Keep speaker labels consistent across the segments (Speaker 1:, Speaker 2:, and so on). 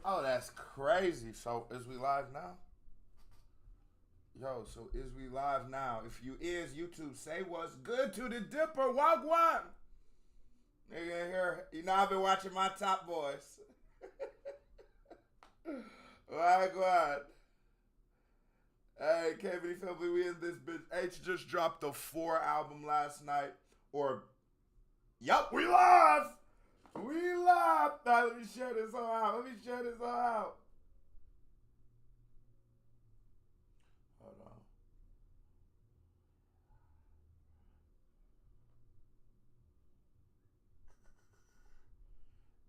Speaker 1: Oh, that's crazy. So, is we live now? Yo, so is we live now? If you is, YouTube, say what's good to the Dipper. Wagwan. Nigga here. You know, I've been watching my Top Boys. Wagwan. Hey, KBD family, we in this bitch. Aitch just dropped the 4 album last night. Yup, we live. We live. Now, let me share this all out. Hold on.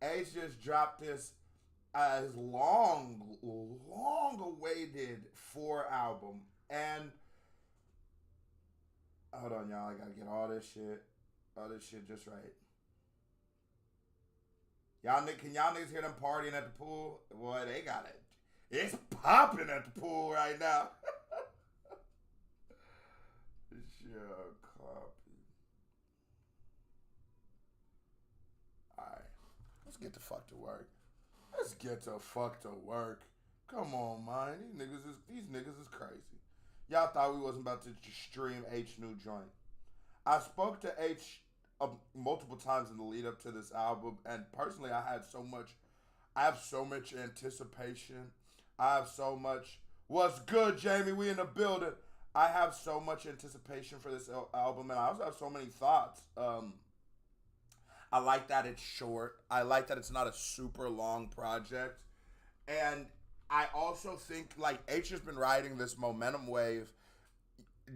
Speaker 1: Aitch just dropped his long awaited 4 album. And hold on, y'all. I gotta get all this shit just right. Can y'all niggas hear them partying at the pool? Boy, they got it. It's popping at the pool right now. Sure, copy. Alright. Let's get the fuck to work. Come on, man. These niggas is crazy. Y'all thought we wasn't about to stream Aitch new joint. I spoke to Aitch multiple times in the lead up to this album, and personally, I have so much anticipation. I have so much. What's good, Jamie? We in the building. I have so much anticipation for this album, and I also have so many thoughts. I like that it's short. I like that it's not a super long project, and I also think like Aitch has been riding this momentum wave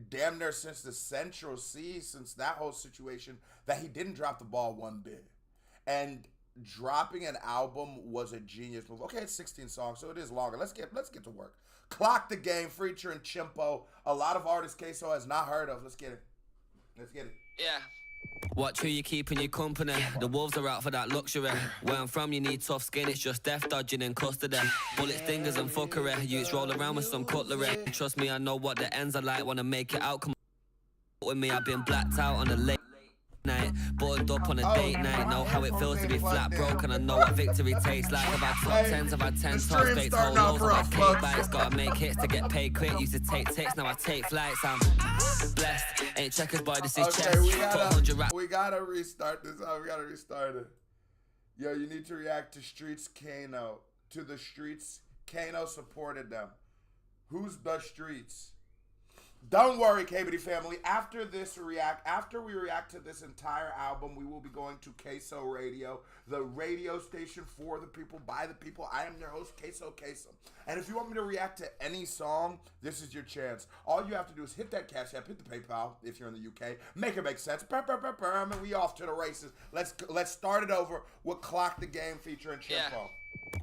Speaker 1: damn near since the Central C, since that whole situation, that he didn't drop the ball one bit. And dropping an album was a genius move. Okay, it's 16 songs, so it is longer. Let's get to work. Clock the Game, featuring Chimpo. A lot of artists Queso has not heard of. Let's get it.
Speaker 2: Yeah. Watch who you keep in your company. The wolves are out for that luxury. Where I'm from, you need tough skin. It's just death dodging and custody. Bullets, stingers, and fuckery. Youths roll around with some cutlery. Trust me, I know what the ends are like. Wanna make it out, come with me. I've been blacked out on a late night, buttoned up on a date night. Know how it feels to be flat broke, and I know what victory tastes like. I've had top 10s, I've had 10 tops, baked whole lows, I've had cake bites. Gotta make hits to get paid quick. Used to take ticks, now I take flights. I'm blessed. Ain't checkers, boy, this is chess.
Speaker 1: We gotta restart this. We gotta restart it. Yo, you need to react to Streets Kano. To the Streets. Kano supported them. Who's the Streets? Don't worry, KBD family. After we react to this entire album, we will be going to Queso Radio, the radio station for the people, by the people. I am your host, Queso. And if you want me to react to any song, this is your chance. All you have to do is hit that Cash App, hit the PayPal if you're in the UK, make it make sense. And we off to the races. Let's start it over with Clock the Game featuring Chimpo.
Speaker 2: Yeah.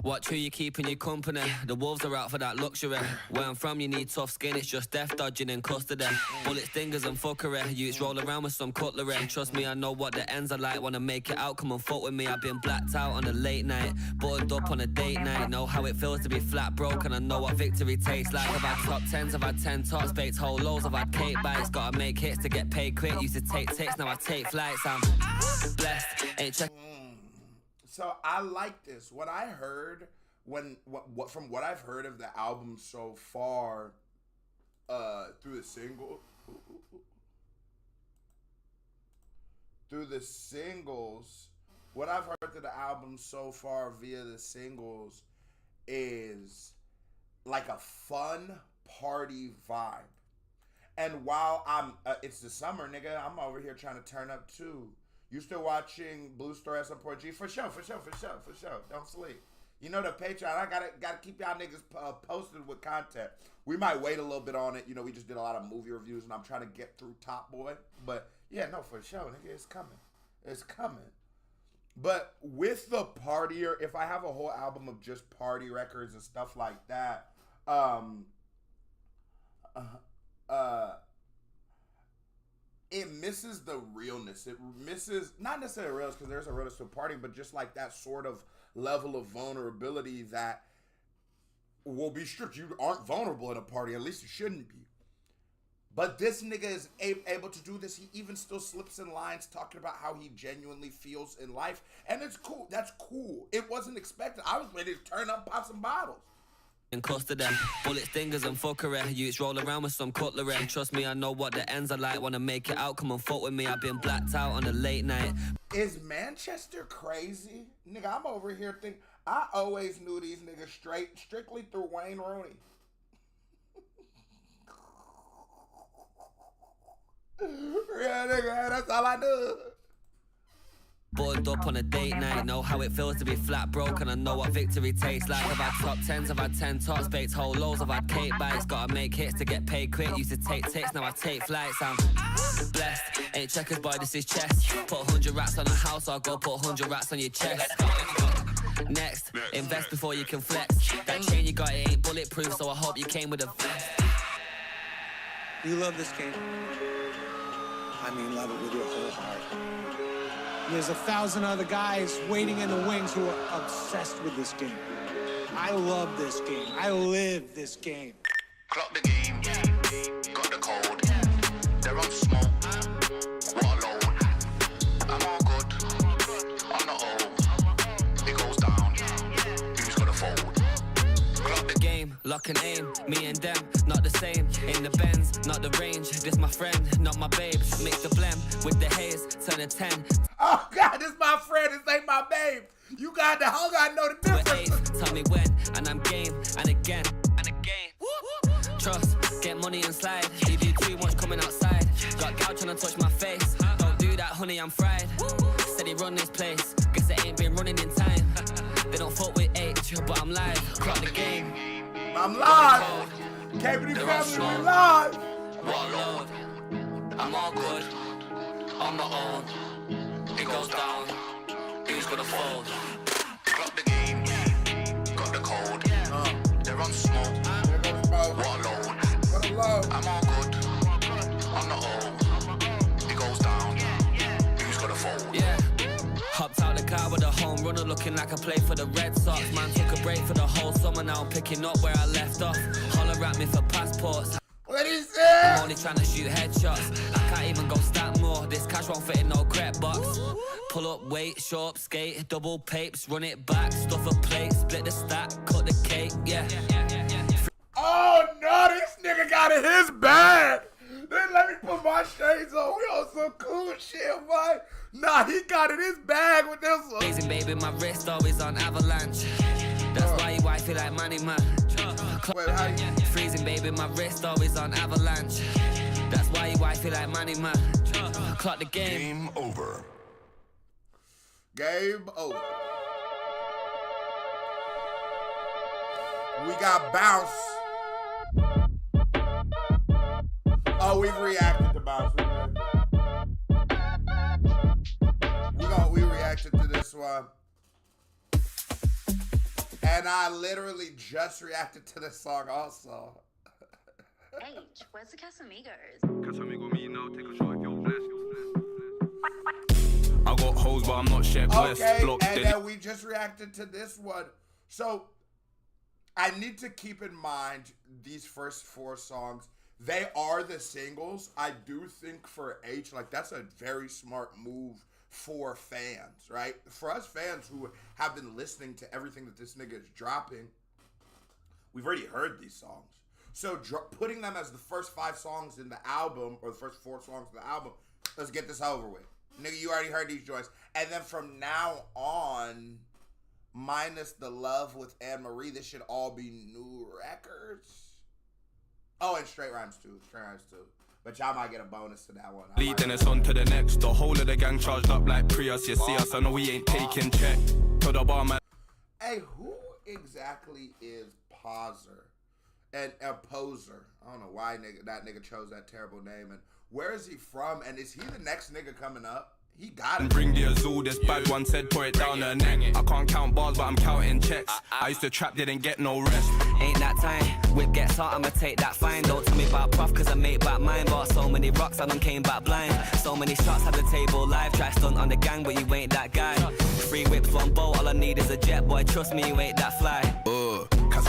Speaker 2: Watch who you keep in your company. The wolves are out for that luxury. Where I'm from, you need tough skin. It's just death dodging and custody. Bullets, stingers, and fuckery. Youths roll around with some cutlery. Trust me, I know what the ends are like. Wanna make it out, come and fuck with me. I've been blacked out on a late night, buttoned up on a date night. Know how it feels to be flat broke, and I know what victory tastes like. I've had top 10s, I've had 10 tops, baked whole lows, I've had cake bites. Gotta make hits to get paid quick. Used to take ticks, now I take flights. I'm blessed. Ain't check.
Speaker 1: So I like this. What I heard from what I've heard of the album so far, through the singles, what I've heard of the album so far via the singles is like a fun party vibe. And while it's the summer, nigga, I'm over here trying to turn up too. You still watching Blue Story at some point, G? For sure. Don't sleep. You know the Patreon. I gotta keep y'all niggas posted with content. We might wait a little bit on it. You know, we just did a lot of movie reviews, and I'm trying to get through Top Boy. But yeah, no, for sure, nigga, it's coming. But with the partier, if I have a whole album of just party records and stuff like that, it misses the realness. It misses, not necessarily realness, because there's a realness to a party, but just like that sort of level of vulnerability that will be stripped. You aren't vulnerable at a party, at least you shouldn't be. But this nigga is able to do this. He even still slips in lines talking about how he genuinely feels in life. And it's cool. That's cool. It wasn't expected. I was ready to turn up, pop some bottles.
Speaker 2: And close to them, bullets, stingers and fuckery. Youths roll around with some cutlery. Trust me, I know what the ends are like. Wanna make it out, come on, fuck with me. I've been blacked out on a late night.
Speaker 1: Is Manchester crazy? Nigga, I'm over here thinking, I always knew these niggas strictly through Wayne Rooney. Yeah, nigga, that's all I do.
Speaker 2: Buttoned up on a date night, know how it feels to be flat broke, and I know what victory tastes like. I've had top 10s, I've had 10 tops, baked whole lows, I've had cake bites. Gotta make hits to get paid quick, used to take ticks, now I take flights. I'm blessed, ain't checkers boy, this is chess. Put 100 rats on a house, I'll go put 100 rats on your chest. Next, invest before you can flex. That chain you got, it ain't bulletproof, so I hope you came with a vest.
Speaker 3: You love this game. I mean, love it with your whole heart. There's 1,000 other guys waiting in the wings who are obsessed with this game. I love this game. I live this game.
Speaker 4: Clock the game, got the code. They're on smoke, what a load. I'm all good, on the old. It goes down, who's gonna fold?
Speaker 2: Clock the game, lock and aim. Me and them, not the same. In the Benz, not the range. This my friend, not my babe. Mix the blem with the haze, turn a 10.
Speaker 1: Oh God, this my friend, this ain't my babe. You got the whole gotta know the difference.
Speaker 2: Tell me when, and I'm game, and again, and again. Trust, get money and slide. You do too much coming outside. Got gal trying to touch my face. Don't do that, honey, I'm fried. Said he run this place, guess it ain't been running in time. They don't fuck with Aitch, but I'm live. Clock the game.
Speaker 1: I'm live. KBD family, we live.
Speaker 2: What a load. I'm all good, on my own. It goes down, who's gonna fold?
Speaker 4: Clock the game, got the code. They're on smoke, what a load.
Speaker 1: What a load.
Speaker 4: I'm all good, on the old. It goes down, who's gonna fold?
Speaker 2: Yeah. Hopped out the car with a home runner, looking like I played for the Red Sox. Man took a break for the whole summer, now I'm picking up where I left off. Holler at me for passports.
Speaker 1: What he said?
Speaker 2: I'm only trying to shoot headshots. I can't even go stack more. This cash won't fit in no crep box. Pull up, wait, show up, skate, double papes, run it back, stuff a plate, split the stack, cut the cake, yeah.
Speaker 1: Oh no, this nigga got in his bag. Then let me put my shades on. We on some cool shit, boy. Nah, he got in his bag with this one.
Speaker 2: Amazing baby, my wrist always on avalanche. That's why you wife feel like money man.
Speaker 1: Wait, how you?
Speaker 2: Freezing baby, my wrist always on avalanche. That's why you wife feel like money man. Clock the game.
Speaker 4: Game over.
Speaker 1: Game over. We got bounce. Oh, we've reacted to bounce. We reacted to this one. And I literally just reacted to this song also.
Speaker 5: Aitch, where's the Casamigos?
Speaker 6: Casamigo me now, take a shot if you're blessed. I got hoes, but I'm not Chef West.
Speaker 1: Okay, and then we just reacted to this one. So, I need to keep in mind these first 4 songs. They are the singles. I do think for Aitch, like, that's a very smart move for fans, right? For us fans who have been listening to everything that this nigga is dropping, we've already heard these songs. So putting them as the first 5 songs in the album, or the first 4 songs in the album, let's get this over with. Nigga, you already heard these joints. And then from now on, minus the love with Anne Marie, this should all be new records. Oh, and straight rhymes too. But y'all might get a bonus to that one.
Speaker 6: Leading us on to the next. The whole of the gang charged up like Prius. You see us, I know we ain't taking check. To the bar, man.
Speaker 1: Hey, who exactly is Poser? And a Poser? I don't know why that nigga chose that terrible name. And where is he from? And is he the next nigga coming up? He got it.
Speaker 6: Bring the Azul, this bad one said pour it down her neck. I can't count bars, but I'm counting checks. I used to trap, didn't get no rest.
Speaker 2: Ain't that time, whip gets hot, I'ma take that fine. Don't tell me about prof, cause I made back mine. Bought so many rocks, I done came back blind. So many shots, had the table live. Try stunt on the gang, but you ain't that guy. 3 whips, 1 bolt, all I need is a jet, boy. Trust me, you ain't that fly.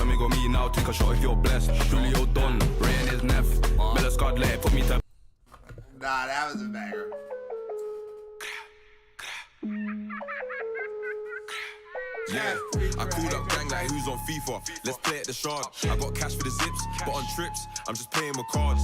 Speaker 6: time you got me now, take a shot if you're blessed. Julio Don, Ray and his neff. Bella Scott let it put me to.
Speaker 1: Nah, that was a banger.
Speaker 6: Yeah, I called up gang like who's on FIFA. Let's play at the Shard. I got cash for the zips, but on trips, I'm just playing with cards.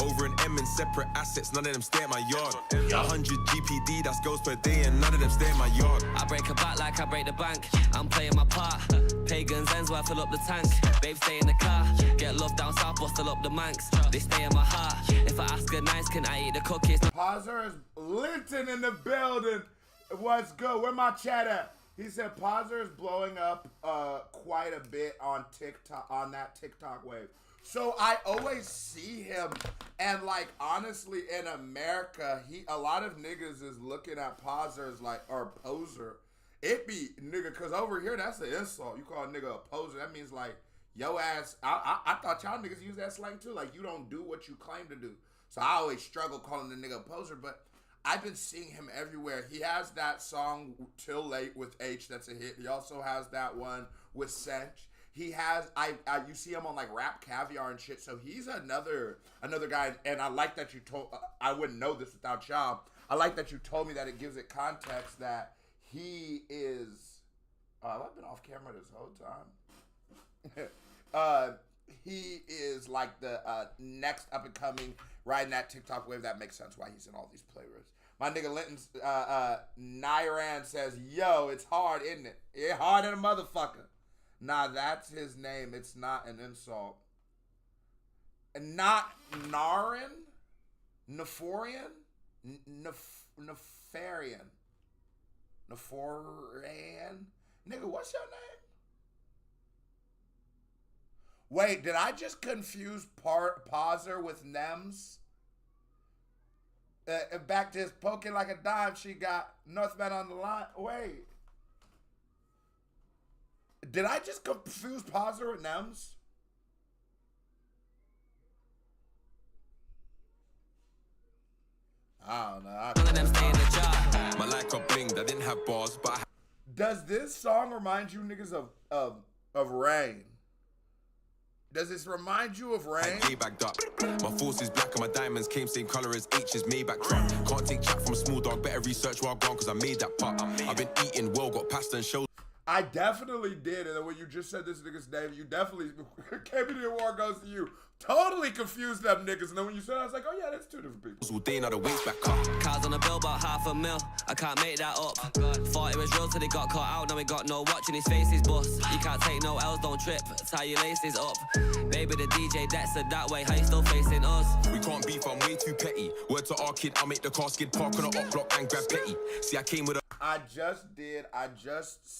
Speaker 6: Over an M in separate assets, none of them stay at my yard. 100 GPD, that's girls per day, and none of them stay at my yard.
Speaker 2: I break a back like I break the bank. I'm playing my part. Pagans ends where I fill up the tank. Babe, stay in the car. Get love down south, bustle up the Manx. They stay in my heart. If I ask her nice, can I eat the cookies?
Speaker 1: Pauser is Linton in the building. What's good? Where my chat at? He said Pauser is blowing up quite a bit on TikTok, on that TikTok wave. So I always see him, and like honestly, in America, a lot of niggas is looking at Pauser as like, or poser. It be nigga, cause over here that's an insult. You call a nigga a poser, that means like yo ass. I thought y'all niggas use that slang too. Like you don't do what you claim to do. So I always struggle calling the nigga a poser, but I've been seeing him everywhere. He has that song Till Late with Aitch, that's a hit. He also has that one with Sench. He has you see him on like Rap Caviar and shit. So he's another guy, and I like that you told I wouldn't know this without y'all. I like that you told me that it gives it context that he is I've been off camera this whole time. He is like the next up and coming, riding that TikTok wave. That makes sense why he's in all these playlists. My nigga Linton's Nyran says, yo, it's hard, isn't it? It's hard in a motherfucker. Nah, that's his name. It's not an insult. And not Narin? Neforian? Nefarian? Neforian? Nigga, what's your name? Wait, did I just confuse Pauser with Nems? Back to his poking like a dime, she got Northman on the line. Wait. Did I just confuse Pauser with Nems? I don't know.
Speaker 6: My like got blinged, I didn't have bars, but
Speaker 1: Does this song remind you niggas of Rain? Does this remind you of Rain?
Speaker 6: I bagged up. My force is black and my diamonds came same color as H's Maybach truck. Can't take chat from a small dog, better research while gone cause I made that part. I've been eating well, got pasta and shows.
Speaker 1: I definitely did, and then when you just said this nigga's name, you definitely, KBD Award goes to you. Totally confused them niggas, and then when you said it, I was like, oh yeah, that's two different people.
Speaker 6: All day now the waist back up.
Speaker 2: Cars on the bill about $500,000, I can't make that up. Thought it was real till he got caught out, now he got no watch and his face is bust. You can't take no L's, don't trip, tie your laces up. Baby, the DJ Dexter that way, how you still facing us?
Speaker 6: We can't beef, I'm way too petty. Word to our kid, I'll make the car skid, park on a hot block and grab petty. See, I came with a...
Speaker 1: I just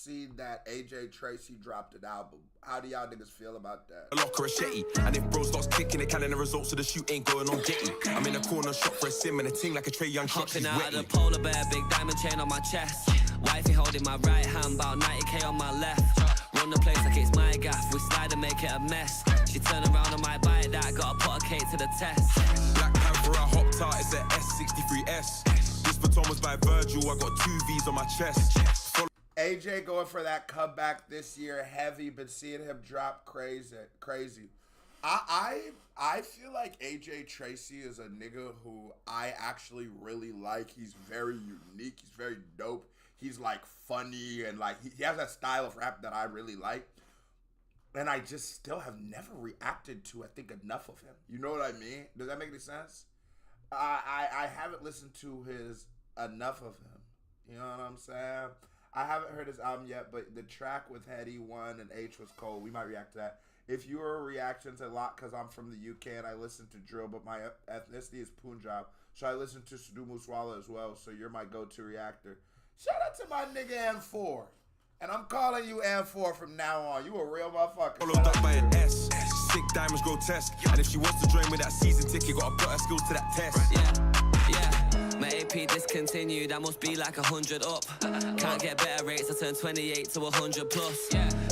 Speaker 1: seen that AJ Tracy dropped an album. How do y'all niggas feel about that?
Speaker 6: A locker, a shetty. And if bro starts kicking it, counting the results of the shoot ain't going on jetty. I'm in a corner shop for a sim and a ting like a Trey Young shot, she's
Speaker 2: Hopping out
Speaker 6: wetty.
Speaker 2: of the polar bear, big diamond chain on my chest. Wifey holding my right hand, about 90k on my left. Run the place like it's my gaff, we slide and make it a mess. She turn around on my bike, that gotta put a cake to the test.
Speaker 6: Black Panther, I hopped out, it's a S63S. This baton was by Virgil, I got 2 V's on my chest.
Speaker 1: AJ going for that comeback this year, heavy, been seeing him drop crazy. I feel like AJ Tracy is a nigga who I actually really like. He's very unique, he's very dope. He's like funny and like he has that style of rap that I really like. And I just still have never reacted to, I think, enough of him. You know what I mean? Does that make any sense? I haven't listened to his enough of him. You know what I'm saying? I haven't heard his album yet, but the track with Hetty 1 and H was cold. We might react to that. If you are reacting to a lot, because I'm from the UK and I listen to drill, but my ethnicity is Punjab, so I listen to Sidhu Moosewala as well, so you're my go-to reactor. Shout out to my nigga M4. And I'm calling you M4 from now on. You a real motherfucker.
Speaker 6: Followed up by an S. Sick diamonds grotesque. And if she wants to join with that season ticket, gotta put her skills to that test.
Speaker 2: Yeah. My AP discontinued, I must be like 100 up. Can't get better rates, I turn 28 to 100 plus.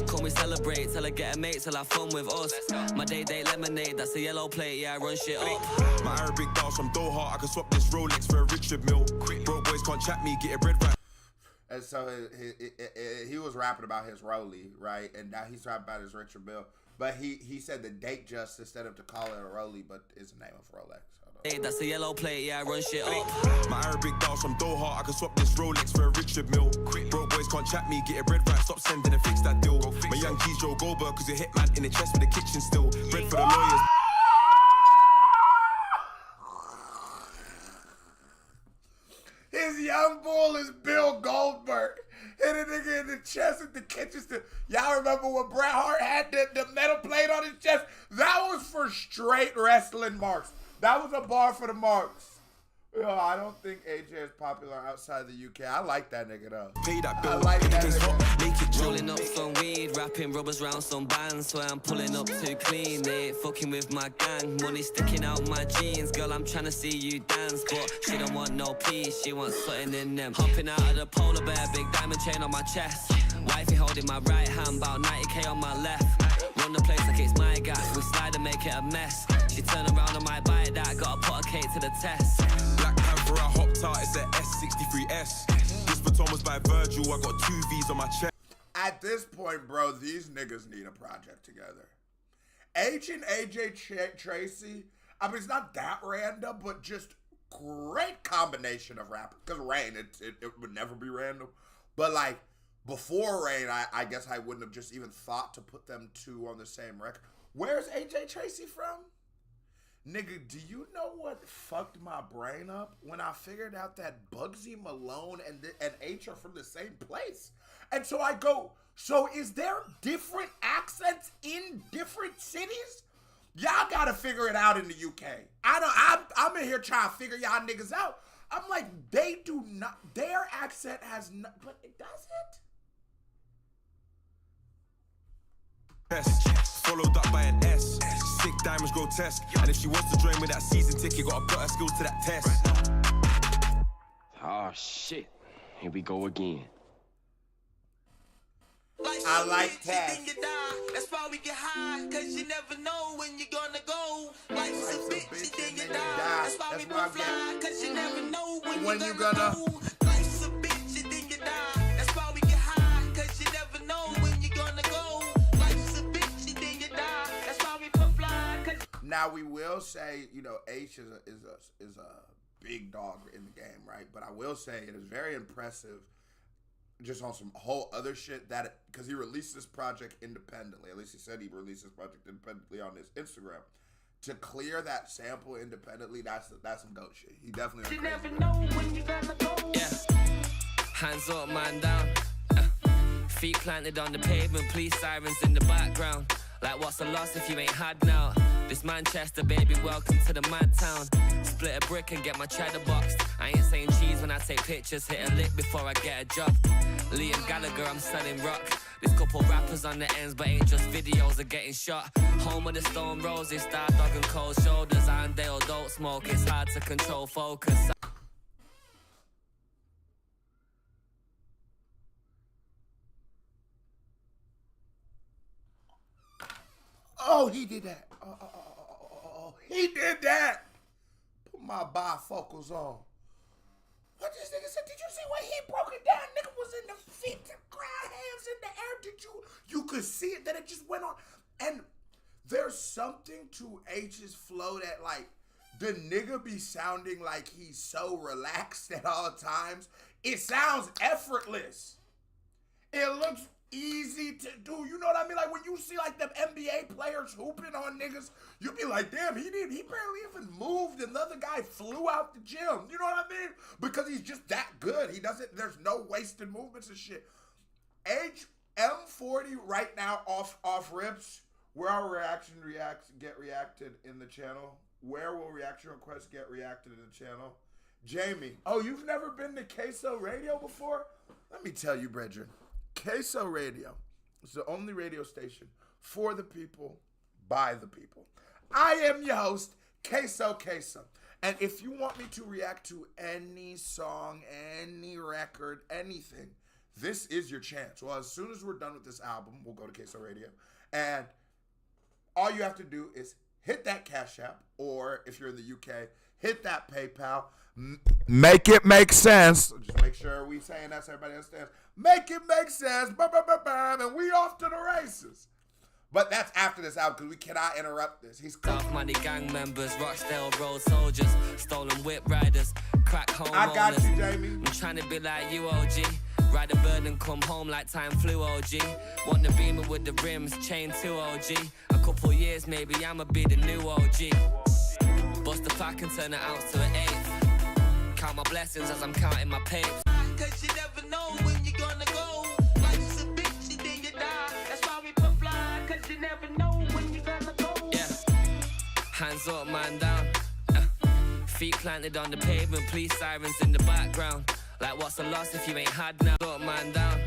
Speaker 2: Call me celebrate, till I get a mate, till I fun with us. My day lemonade, that's a yellow plate, yeah, I run shit up.
Speaker 6: My Arabic dolls from Doha, I can swap this Rolex for a Richard Mill. Broke boys can't chat me, get a bread right.
Speaker 1: And so he was rapping about his rollie, right? And now he's rapping about his Richard Mille. But he said the date just instead of to call it a rollie, but it's the name of Rolex.
Speaker 2: Hey, that's a yellow plate, yeah, I run shit up.
Speaker 6: My Arabic dolls from Doha, I can swap this Rolex for a Richard Mille. Broke boys can't chat me, get a bread right, stop sending and fix that deal. My young keys Joe Goldberg, cause you hit man in the chest with the kitchen still. Bread for the lawyers.
Speaker 1: His young bull is Bill Goldberg. Hit a nigga in the chest with the kitchen still. Y'all remember when Bret Hart had the metal plate on his chest? That was for straight wrestling marks. That was a bar for the marks. Yo, I don't think AJ is popular outside the UK. I like that nigga though.
Speaker 6: Pay that bill.
Speaker 1: I like that nigga.
Speaker 2: Rolling up some weed, wrapping rubbers round some bands. Swear I'm pulling up too clean, they ain't fucking with my gang. Money sticking out my jeans, girl, I'm trying to see you dance. But she don't want no peace, she wants something in them. Hopping out of the polar bear, big diamond chain on my chest. Wifey holding my right hand, about 90k on my left. Run the place like it's my gas, we slide and make it a mess. She turn around on my bike, that gotta put a cake to the test.
Speaker 6: Black Panther, I hopped out, it's a S63S. This baton was by Virgil, I got 2 V's on my chest.
Speaker 1: At this point, bro, these niggas need a project together. H and AJ Tracy, I mean, it's not that random, but just great combination of rap. Because Rain, it would never be random. But like, before Rain, I guess I wouldn't have just even thought to put them two on the same record. Where's AJ Tracy from? Nigga, do you know what fucked my brain up? When I figured out that Bugsy Malone and Aitch are from the same place. And so I go, so is there different accents in different cities? Y'all gotta figure it out in the UK. I'm in here trying to figure y'all niggas out. I'm like, they do not, their accent has not, but it doesn't.
Speaker 6: Followed up by an S. Sick diamonds grotesque. And if she wants to join with that season ticket, gotta put her skills to that test.
Speaker 7: Oh shit. Here we go again.
Speaker 1: I like that.
Speaker 8: That's why we get high, cause you never know when you're gonna go. Life's a bitch, then you die. That's why we gon' fly, cause you never know when you're gonna go. Life's a bitch, then you die. That's why we get high, cause you never know when you're gonna go. Life's a bitch, then you die. That's why we gon' fly, cause...
Speaker 1: Now we will say, you know, Aitch is a big dog in the game, right? But I will say it is very impressive. Just on some whole other shit that, because he released this project independently. At least he said he released this project independently on his Instagram. To clear that sample independently, that's some goat shit. He definitely.
Speaker 8: You never know when you're gonna go.
Speaker 2: Yeah. Hands up, man down. Feet planted on the pavement, police sirens in the background. Like what's the loss if you ain't had now? This Manchester, baby, welcome to the mad town. Split a brick and get my cheddar boxed. I ain't saying cheese when I take pictures, hit a lick before I get a job. Liam Gallagher, I'm selling rock. There's couple rappers on the ends, but ain't just videos of getting shot. Home of the Stone Roses, Star Dog and Cold Shoulders. I'm Dale, don't smoke, it's hard to control focus.
Speaker 1: Oh, he did that. Oh, he did that. Put my bifocals on. What this nigga said? Did you see when he broke it down? Nigga was in the feet, the ground, hands in the air. You could see it, that it just went on. And there's something to Aitch's flow that, like, the nigga be sounding like he's so relaxed at all times. It sounds effortless. It looks easy to do. You know what I mean? Like when you see like them NBA players hooping on niggas, you be like, damn, he barely even moved and the other guy flew out the gym. You know what I mean? Because he's just that good. There's no wasted movements and shit. Aitch M40 right now off rips. Where our get reacted in the channel? Where will reaction requests get reacted in the channel? Jamie, oh, you've never been to Queso Radio before? Let me tell you, brethren. Queso Radio is the only radio station for the people, by the people. I am your host, Queso. And if you want me to react to any song, any record, anything, this is your chance. Well, as soon as we're done with this album, we'll go to Queso Radio. And all you have to do is hit that Cash App, or if you're in the UK, hit that PayPal. Make it make sense. Just make sure we saying that so everybody understands. Make it make sense. And we off to the races. But that's after this album because we cannot interrupt this. He's
Speaker 2: South Money gang members, Rochdale road soldiers, stolen whip riders, crack homeowners.
Speaker 1: I got you, Jamie.
Speaker 2: I'm trying to be like you, OG. Ride a bird and come home like time flew, OG. Want the beamer with the rims, chain 2, OG. A couple years, maybe I'ma be the new OG. Bust the pack and turn an ounce to an eighth. Count my blessings as I'm counting my papes.
Speaker 8: Cause you never know when you're gonna go. Life's a bitch, and then you die. That's why we put fly, cause you never know when you're gonna go.
Speaker 2: Yeah. Hands up, man down. Feet planted on the pavement, police sirens in the background. Like what's the loss if you ain't had now? Up, man down.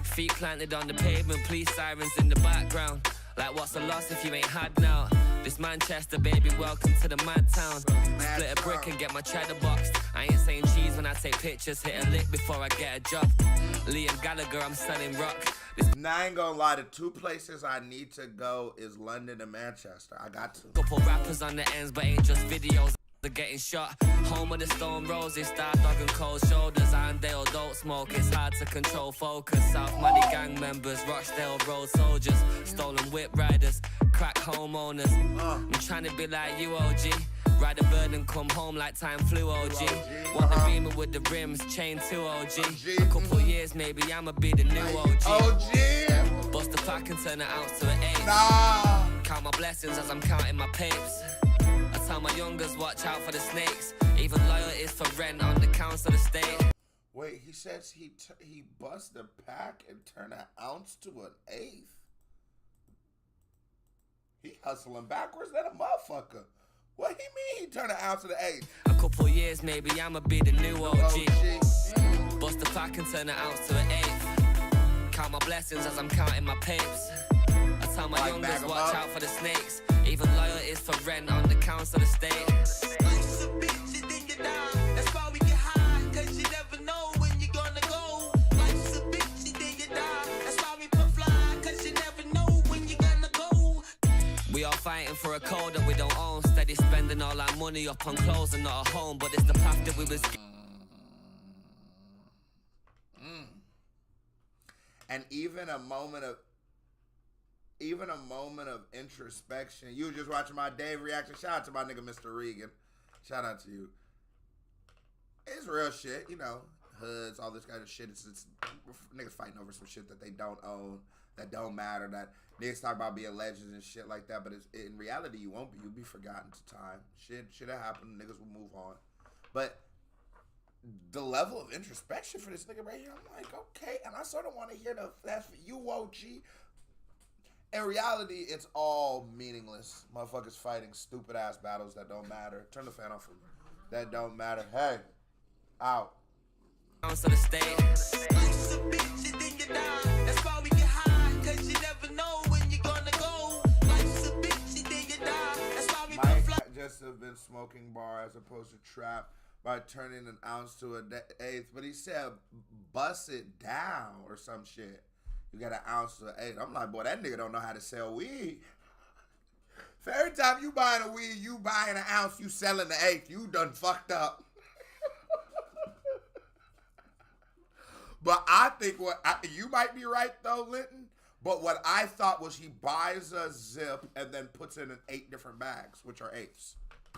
Speaker 2: Feet planted on the pavement, police sirens in the background. Like what's the loss if you ain't had now? This Manchester, baby, welcome to the mad town. Split a brick and get my cheddar boxed. I ain't saying cheese when I take pictures. Hit a lick before I get a job. Liam Gallagher, I'm selling rock.
Speaker 1: Now I ain't gonna lie, the two places I need to go is London and Manchester. I got to.
Speaker 2: Couple rappers on the ends, but ain't just videos. They're getting shot. Home of the Stone Roses, Star Dog and Cold Shoulders. Irondale don't smoke, it's hard to control focus. South Money gang members, Rochdale road soldiers, stolen whip riders, crack homeowners. I'm trying to be like you, OG. Ride a bird and come home like time flew, OG. Want the beamer with the rims, chain 2, OG. A couple years, maybe I'ma be the new OG.
Speaker 1: OG.
Speaker 2: Bust the pack and turn an ounce to an eighth.
Speaker 1: Nah.
Speaker 2: Count my blessings as I'm counting my papes. I tell my youngers, watch out for the snakes. Even loyalties for rent on the council estate.
Speaker 1: Wait, he says he bust the pack and turn an ounce to an eighth. He hustling backwards than a motherfucker. What he mean he turn an ounce to the eighth?
Speaker 2: A couple years, maybe I'ma be the new OG. Bust the pack and turn an ounce to an eighth. Count my blessings as I'm counting my papes. I tell my youngers, watch out for the snakes. Even loyalties for rent on the council estate.
Speaker 8: Life's a bitch, and then you die. That's why we get high, cause you never know when you're gonna go. Life's a bitch, and then you die. That's why we put fly, cause you never know when you're gonna go.
Speaker 2: We all fighting for a code that we don't own. Steady spending all our money up on clothes and not a home. But it's the path that we was...
Speaker 1: And even a moment of introspection. You were just watching my Dave reaction. Shout out to my nigga Mr. Regan. Shout out to you. It's real shit, you know. Hoods, all this kind of shit. It's niggas fighting over some shit that they don't own, that don't matter. That niggas talk about being legends and shit like that. But in reality, you won't be. You'll be forgotten to time. Shit that happened. Niggas will move on. But the level of introspection for this nigga right here, I'm like, okay. And I sort of want to hear that's for you, OG. In reality, it's all meaningless. Motherfuckers fighting stupid ass battles that don't matter. Turn the fan off for me. That don't matter. Hey, out.
Speaker 2: Council estate.
Speaker 8: Life's a bitch, and then you die. That's why we get high, cause you never know when you're gonna go. Life's a bitch, and then you die. That's why we put fly.
Speaker 1: Might just have been smoking bar as opposed to trap by turning an ounce to an eighth. But he said bust it down or some shit. You got an ounce to an eighth. I'm like, boy, that nigga don't know how to sell weed. For every time you buying a weed, you buying an ounce, you selling the eighth. You done fucked up. But I think you might be right though, Linton. But what I thought was he buys a zip and then puts it in 8 different bags, which are eighths.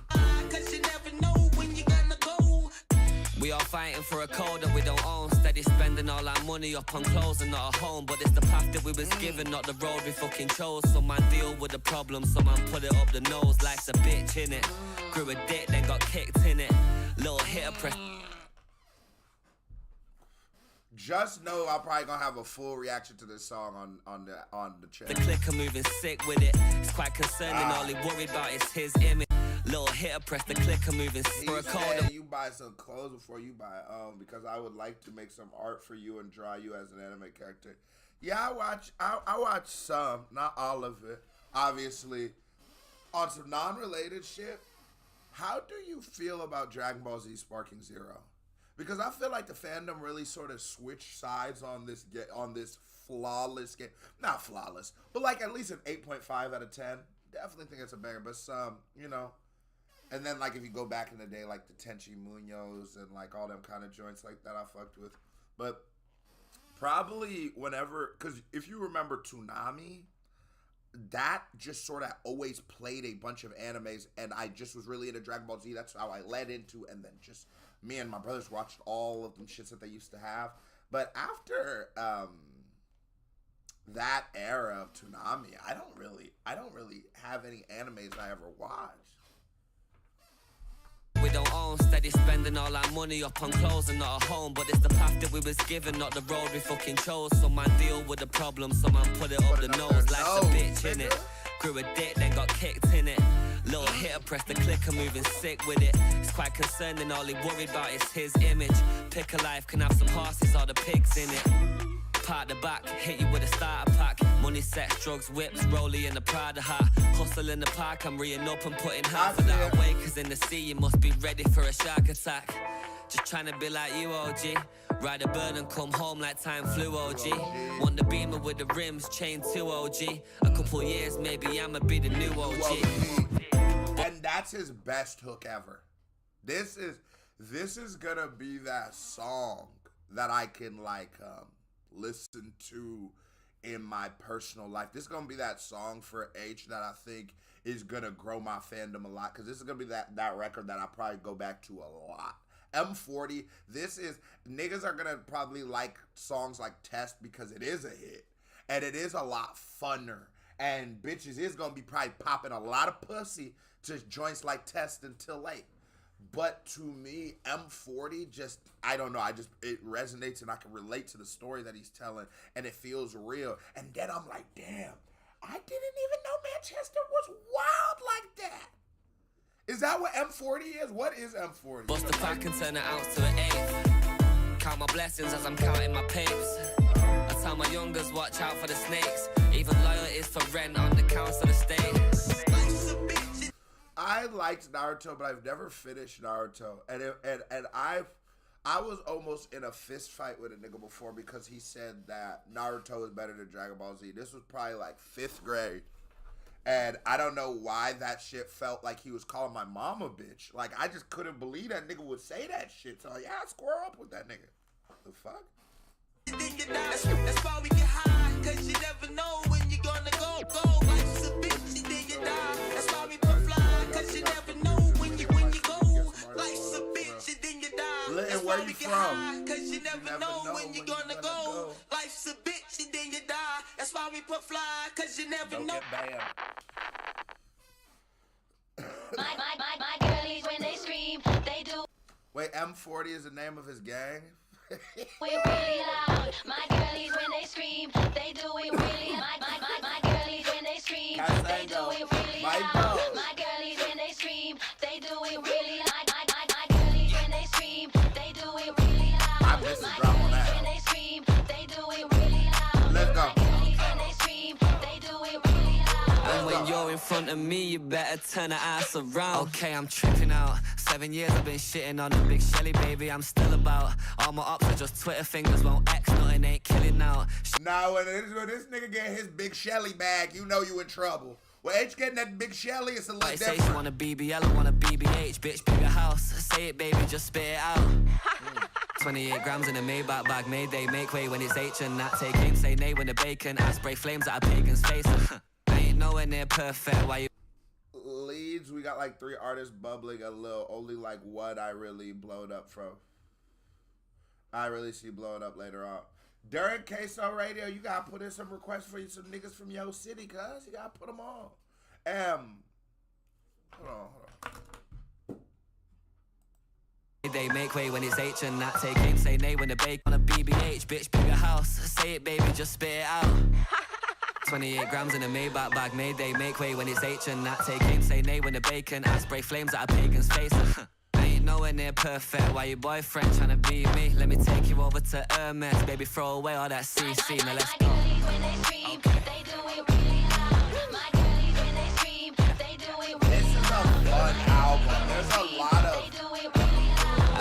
Speaker 8: Cause you never know when you're gonna go.
Speaker 2: We all fighting for a code that we don't own. Steady spending all our money up on clothes and not a home. But it's the path that we was given, not the road we fucking chose. Some man deal with the problem, some man put it up the nose. Life's a bitch, innit? Grew a dick, then got kicked in it. Little hitter press.
Speaker 1: Just know I'm probably gonna have a full reaction to this song on the channel.
Speaker 2: The clicker moving sick with it. It's quite concerning, all he worried about is his image. Little hitter press the clicker moving for a code.
Speaker 1: You buy some clothes before you buy because I would like to make some art for you and draw you as an anime character. Yeah, I watch some, not all of it. Obviously, on some non-related shit. How do you feel about Dragon Ball Z Sparking Zero? Because I feel like the fandom really sort of switched sides on this flawless game. Not flawless, but like at least an 8.5 out of 10. definitely think it's a banger. But some, you know, and then like if you go back in the day, like the Tenchi Munoz and like all them kind of joints like that, I fucked with. But probably whenever, because if you remember Toonami, that just sort of always played a bunch of animes, and I just was really into Dragon Ball Z. That's how I led into, and then just me and my brothers watched all of them shits that they used to have. But after that era of Toonami, I don't really have any animes I ever watched.
Speaker 2: We don't own, steady spending all our money up on clothes and not a home. But it's the path that we was given, not the road we fucking chose. Some man deal with the problem, some man put it up the nose. Life's a bitch, innit? Grew a dick, then got kicked in it. Little hitter, press the clicker, moving sick with it. It's quite concerning, all he worried about is his image. Pick a life, can have some horses or the pigs in it. Part the back, hit you with a starter pack. Money, sex, drugs, whips, rollie in the Prada hat. Hustle in the park, I'm reeing up and putting half of that away. Cause in the sea you must be ready for a shark attack. Just trying to be like you, OG. Ride a bird and come home like time flew, OG. Want the Beamer with the rims, chain to OG. A couple years, maybe I'ma be the new OG.
Speaker 1: And that's his best hook ever. This is gonna be that song that I can like listen to in my personal life. This is gonna be that song for Aitch that I think is gonna grow my fandom a lot, because this is gonna be that record that I probably go back to a lot. M40, niggas are gonna probably like songs like Test because it is a hit and it is a lot funner, and bitches is gonna be probably popping a lot of pussy to joints like Test until late. But to me, M40 just, I don't know, it resonates, and I can relate to the story that he's telling, and it feels real. And then I'm like, damn, I didn't even know Manchester was wild like that. Is that what M40 is? What is M40?
Speaker 2: Bust the pack and turn it out to an eighth. Count my blessings as I'm counting my papes. I tell my youngers, watch out for the snakes. Even loyalties for rent on the council of the state.
Speaker 1: I liked Naruto, but I've never finished Naruto, and I was almost in a fist fight with a nigga before because he said that Naruto is better than Dragon Ball Z. This was probably like 5th grade, and I don't know why that shit felt like he was calling my mom a bitch. Like, I just couldn't believe that nigga would say that shit. So yeah, I square up with that nigga. The fuck?
Speaker 8: That's why we get high, cause you never know when you're gonna go. Life's a bitch, and then you die. That's why we put fly, cause you never know when you go. Life's a bitch, and then you die. That's why we get high, cause you never know when you're gonna go. Life's a bitch, and then you die. That's why we put fly, cause you never know.
Speaker 5: My girlies, when they scream, they do.
Speaker 1: Wait, M40 is the name of his gang?
Speaker 5: We really loud. My girlies, when they scream, they do it really loud. My girlies, when they scream, they do it really loud. My girlies, when they scream, they do it really loud. My girlies, when they scream, they do it really loud.
Speaker 1: I missed the drop on that.
Speaker 5: When they scream, they do it really loud.
Speaker 1: Let's go.
Speaker 5: When they scream, they do it really loud.
Speaker 2: And when you're in front of me, you better turn the ass around. Okay, I'm tripping out. 7 years I've been shitting on a big Shelly, baby. I'm still about. All my ops are just Twitter fingers, won't X, nothing ain't killing out.
Speaker 1: Now, when this nigga get his big Shelly bag, you know you in trouble. When H getting that big Shelly, it's a little different.
Speaker 2: Say she want a BBL, I want a BBH, bitch, bigger house. Say it, baby, just spit it out. 28 grams in a Maybach bag, Mayday, make way when it's H and that. Take aim, say nay when the bacon, I spray flames at a pagan's face. I ain't nowhere near perfect, why you...
Speaker 1: Leads, we got like 3 artists bubbling a little. Only like one I really blowed up from. I really see blowing up later on. During Queso Radio, you gotta put in some requests for you, some niggas from your city, cuz. You gotta put them on. Hold on.
Speaker 2: They make way when it's H and that. Take aim, say nay when the bacon on a BBH, bitch, bigger house. Say it, baby, just spit it out. 28 grams in a Maybach bag, Mayday, make way when it's H and that. Take aim, say nay when the bacon, I spray flames at a pagan's face. I ain't nowhere near perfect, why your boyfriend tryna be me? Let me take you over to Hermes, baby, throw away all that CC, now let's go.
Speaker 1: This is a fun album. There's a lot of...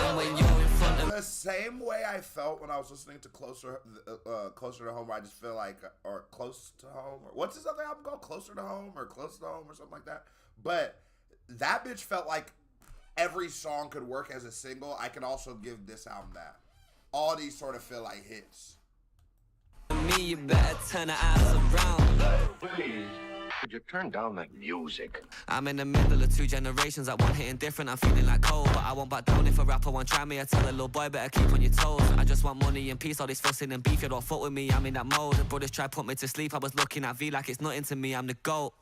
Speaker 2: And when you're in front of
Speaker 1: The same way I felt when I was listening to Closer to Home, where I just feel like, or Close to Home, or what's his other album called? Closer to Home, or Close to Home, or something like that. But that bitch felt like every song could work as a single. I could also give this album that. All these sort of feel like hits.
Speaker 2: Me, you better turn the ass around.
Speaker 7: Please, could you turn down that music?
Speaker 2: I'm in the middle of two generations, like one hitting different. I'm feeling like cold, but I won't back down if a rapper won't try me. I tell a little boy better keep on your toes. I just want money and peace, all this fussing and beef. You don't fuck with me, I'm in that mode. The brothers try to put me to sleep. I was looking at V like it's nothing to me. I'm the GOAT.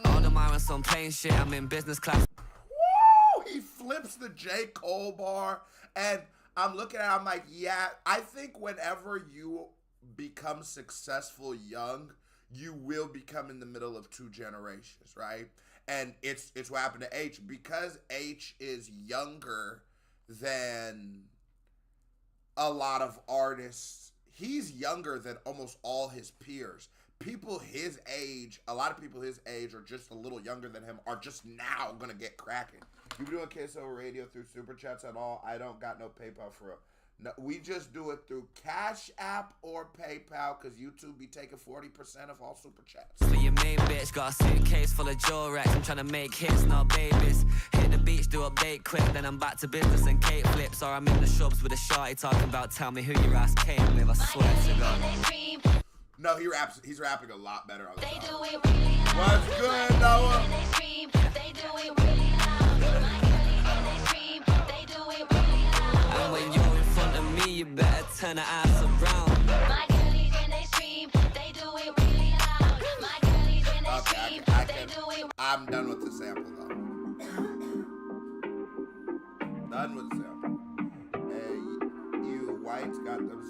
Speaker 2: All the Myron, some plain shit. I'm in business class.
Speaker 1: Woo! He flips the J. Cole bar, and I'm looking at it, I'm like, yeah, I think whenever you become successful young, you will become in the middle of two generations, right? And it's what happened to Aitch. Because Aitch is younger than a lot of artists, he's younger than almost all his peers. People his age, a lot of people his age, or just a little younger than him, are just now gonna get cracking. You doing Queso Radio through Super Chats at all? I don't got no PayPal for real. No, we just do it through Cash App or PayPal, because YouTube be taking 40% of all Super Chats.
Speaker 2: For your main bitch, got a suitcase full of jaw racks. I'm trying to make hits, not babies. Hit the beach, do update quick, then I'm back to business and cake flips. Or I'm in the shops with a shorty talking about tell me who your ass came with. I swear to God.
Speaker 1: No, he's rapping a lot better on the
Speaker 5: They do
Speaker 1: song.
Speaker 5: it really loud.
Speaker 1: What's good, Noah?
Speaker 5: They scream, they do it really loud. My girlies when they scream, they do it really loud.
Speaker 2: And when you're in front of me, you better turn the ass around.
Speaker 5: My girlies when they scream, they do it really loud. My girlies when they scream, they do it.
Speaker 1: I'm done with the sample though. Done with the sample. Hey, you whites got them.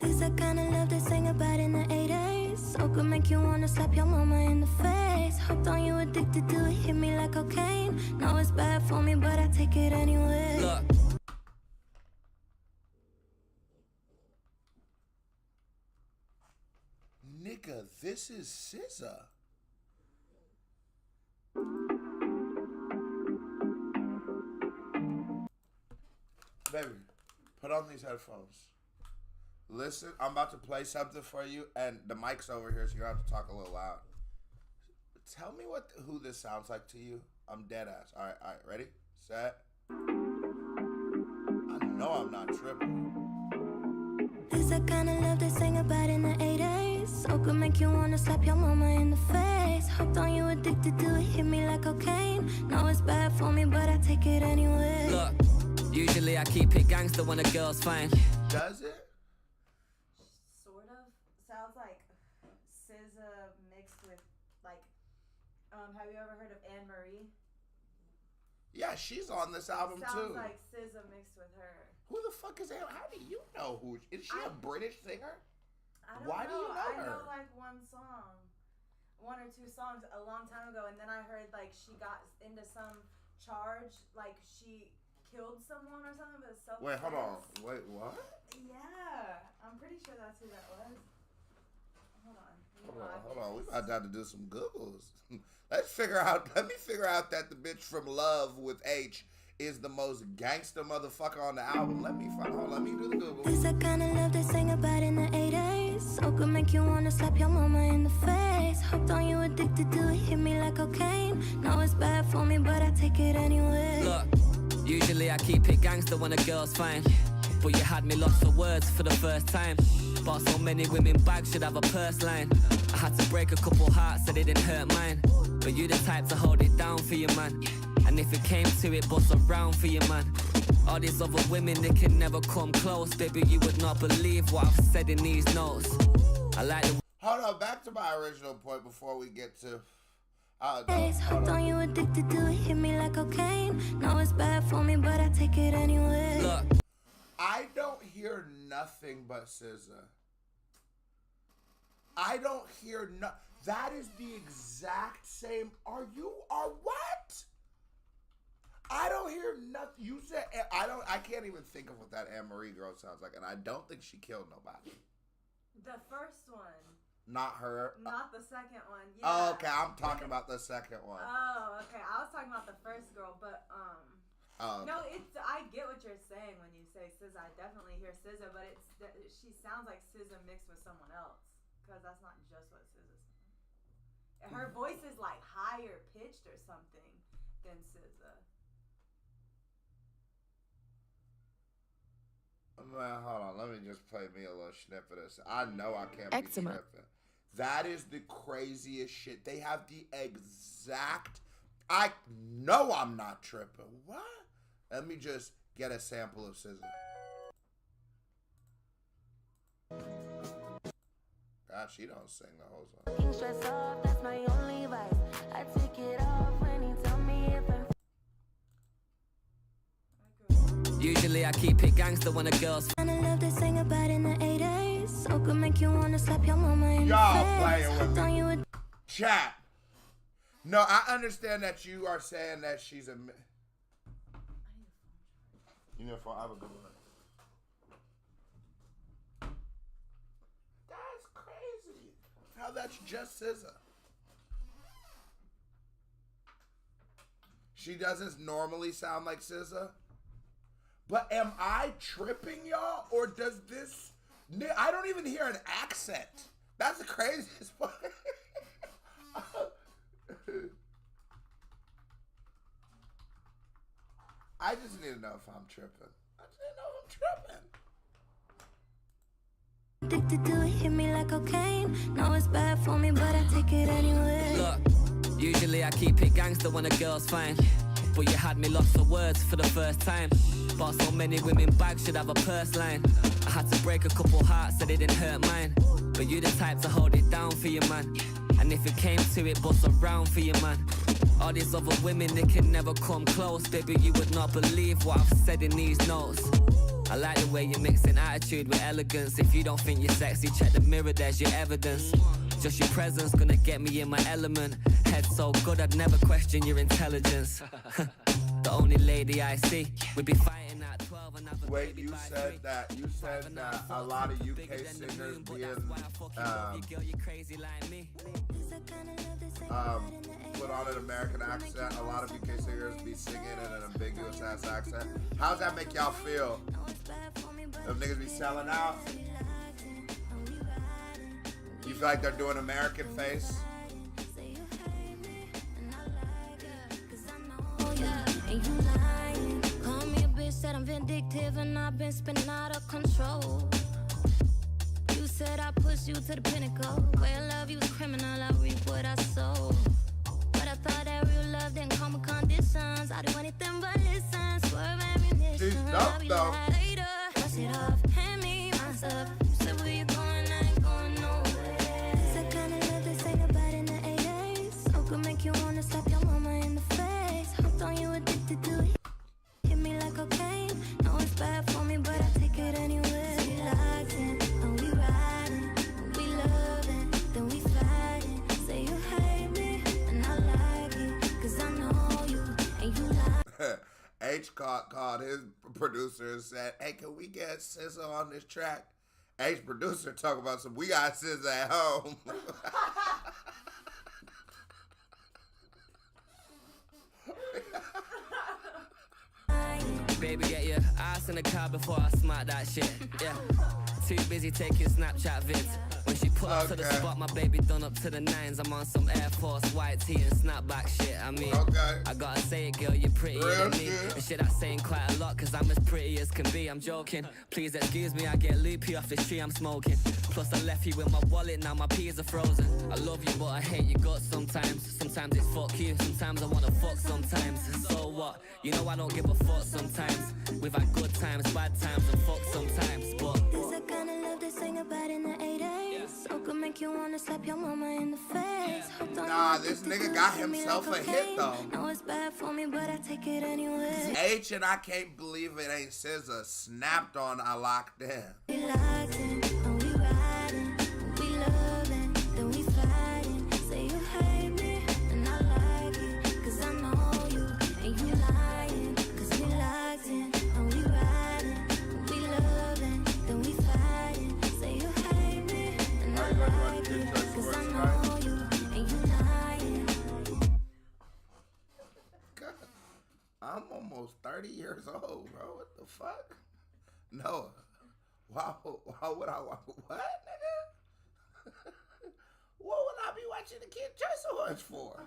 Speaker 9: This the kind of love they sang about in the 80s. So could make you wanna slap your mama in the face. Hooked on you, addicted to it, hit me like cocaine. Know it's bad for me, but I take it anyway.
Speaker 2: Look.
Speaker 1: Nigga, this is SZA. Baby, put on these headphones. Listen, I'm about to play something for you, and the mic's over here, so you're going to have to talk a little loud. Tell me who this sounds like to you. I'm dead ass. All right, ready? Set. I know I'm not tripping.
Speaker 9: This the kind of love they sang about in the 80s. So could make you wanna slap your mama in the face. Hooked on you, addicted to it, hit me like cocaine. Know it's bad for me, but I take it anyway.
Speaker 2: Look, usually I keep it gangster when a girl's fine.
Speaker 1: Does it?
Speaker 10: Sort of. Sounds like SZA mixed with, like, have you ever heard of Anne Marie?
Speaker 1: Yeah, she's on this album
Speaker 10: Sounds
Speaker 1: too.
Speaker 10: like SZA mixed with her.
Speaker 1: Who the fuck is Anne? How do you know who? Is she a British singer?
Speaker 10: I don't
Speaker 1: Why
Speaker 10: know.
Speaker 1: do you know
Speaker 10: I
Speaker 1: her?
Speaker 10: know like one or two songs a long time ago, and then I heard like she got into some charge, like she killed someone or something, but self-defense.
Speaker 1: Wait, hold on. Wait, what?
Speaker 10: Yeah, I'm pretty sure that's who that was. Hold on.
Speaker 1: Hold on. We about to have to do some Googles. Let me figure out that the bitch from Love with H is the most gangster motherfucker on the album. Let me do the Google.
Speaker 9: This the kind of love they sang about in the 80s. So could make you wanna slap your mama in the face. Hooked on you, addicted to it, hit me like cocaine. Know it's bad for me, but I take it anyway.
Speaker 2: Look, usually I keep it gangster when a girl's fine. But you had me lost for words for the first time. Bought so many women bags, should have a purse line. I had to break a couple hearts so they didn't hurt mine. But you the type to hold it down for your man. And if it came to it, bust around for your man. All these other women, they can never come close. Baby, you would not believe what I've said in these notes. I like the...
Speaker 1: Hold on, back to my original point before we get to...
Speaker 9: Hooked on you, addicted to it, hit me like cocaine. Know it's bad for me, but I take it anyway.
Speaker 2: Look.
Speaker 1: I don't hear nothing but SZA. I don't hear no... That is the exact same... Are what? I don't hear nothing. You said... I can't even think of what that Anne Marie girl sounds like, and I don't think she killed nobody.
Speaker 10: The first one.
Speaker 1: Not her.
Speaker 10: Not the second one. Yeah.
Speaker 1: Oh, okay. I'm talking about the second one.
Speaker 10: Oh, okay. I was talking about the first girl, but No, I get what you're saying when you say SZA. I definitely hear SZA, but she sounds like SZA mixed with someone else, because that's not just what SZA sounds. Her voice is like higher pitched or something than SZA.
Speaker 1: Man, hold on. Let me just play me a little snippet of this. I know I can't be tripping. That is the craziest shit. They have the exact... I know I'm not tripping. What? Let me just get a sample of SZA. God, she don't sing the whole song.
Speaker 9: Stress off, that's my only vice. I take it off when he tell me if I'm...
Speaker 2: Usually I keep it gangster when a girl's...
Speaker 9: And I love to sing about in the 80s. So could make you wanna slap your mama in the face.
Speaker 1: Y'all playing with me. Chat. No, I understand that you are saying that she's a... You know, I have a good one. That's crazy. How that's just SZA. She doesn't normally sound like SZA. But am I tripping, y'all? Or does this... I don't even hear an accent. That's the craziest part. I just need to know if I'm tripping. I just need to know if I'm tripping.
Speaker 9: Addicted to it, hit me like cocaine. No, it's bad for me, but I take it anyway.
Speaker 2: Look, usually I keep it gangster when a girl's fine. But you had me lost for words for the first time. Bought so many women bags, should have a purse line. I had to break a couple hearts so they didn't hurt mine. But you the type to hold it down for your man. And if it came to it, bust around for your man. All these other women, they can never come close. Baby, you would not believe what I've said in these notes. I like the way you're mixing attitude with elegance. If you don't think you're sexy, check the mirror, there's your evidence. Just your presence gonna get me in my element. Head so good, I'd never question your intelligence. The only lady I see would be fighting at 12 and have a
Speaker 1: Wait,
Speaker 2: baby
Speaker 1: you
Speaker 2: by
Speaker 1: said
Speaker 2: 3.
Speaker 1: that a lot of UK singers being put on an American accent. A lot of UK singers be singing in an ambiguous ass accent. How's that make y'all feel? Them niggas be selling out? You feel like they're doing American face?
Speaker 9: And you lying. Call me a bitch, said I'm vindictive and I've been spinning out of control. You said I pushed you to the pinnacle. Where love you was criminal, I reap what I sow. But I thought that real love didn't come with conditions. I do anything but listen, swerve ammunition. I'll be like later, brush it off, hand me my stuff. You said where you going, I ain't going nowhere. It's the kind of love they sing about in the 80s. So could make you wanna slap your mama in the face. Hooked on you, addicted to it. Hit me like cocaine. No, it's bad for me, but I take it anyway. We locked in, and we riding, and we loving, then we fighting. Say you hate me, and I like it, 'cause I know you, and you like
Speaker 1: Aitch called his producer and said, "Hey, can we get SZA on this track?" Aitch producer talk about we got SZA at home.
Speaker 2: Baby, get your ass in the car before I smack that shit. Yeah. Too busy taking Snapchat vids. When she pull up to the spot, my baby done up to the nines. I'm on some Air Force white tee and snapback shit. I mean, I gotta say it, girl, you're prettier than me. And shit, I'm saying quite a lot, 'cause I'm as pretty as can be. I'm joking. Please excuse me, I get loopy off the tree I'm smoking. Plus, I left you with my wallet, now my peas are frozen. I love you, but I hate your guts sometimes. Sometimes it's fuck you, sometimes I wanna fuck sometimes. So what? You know I don't give a fuck sometimes. We've had good times, bad times, and fuck sometimes, but
Speaker 9: this the kind of love they sing about in the 80s. So could make you wanna slap your mama in the face.
Speaker 1: Nah, this nigga got himself a hit though.
Speaker 9: No, it's bad for me, but I take it anyway.
Speaker 1: Aitch and I can't believe it ain't SZA snapped on I Locked In.
Speaker 9: We locked in, and we riding, we loving, then we fighting. Say you hate me, and I like it, 'cause I know you, and you lying. 'Cause we locked in, and we riding, we loving, then we fighting. Say you hate me, and I like it, 'cause I know you, and you lying.
Speaker 1: I'm almost 30. 30 years old, bro. What the fuck? No. Why would I watch what, nigga? What would I be watching the Kid Choice Awards for?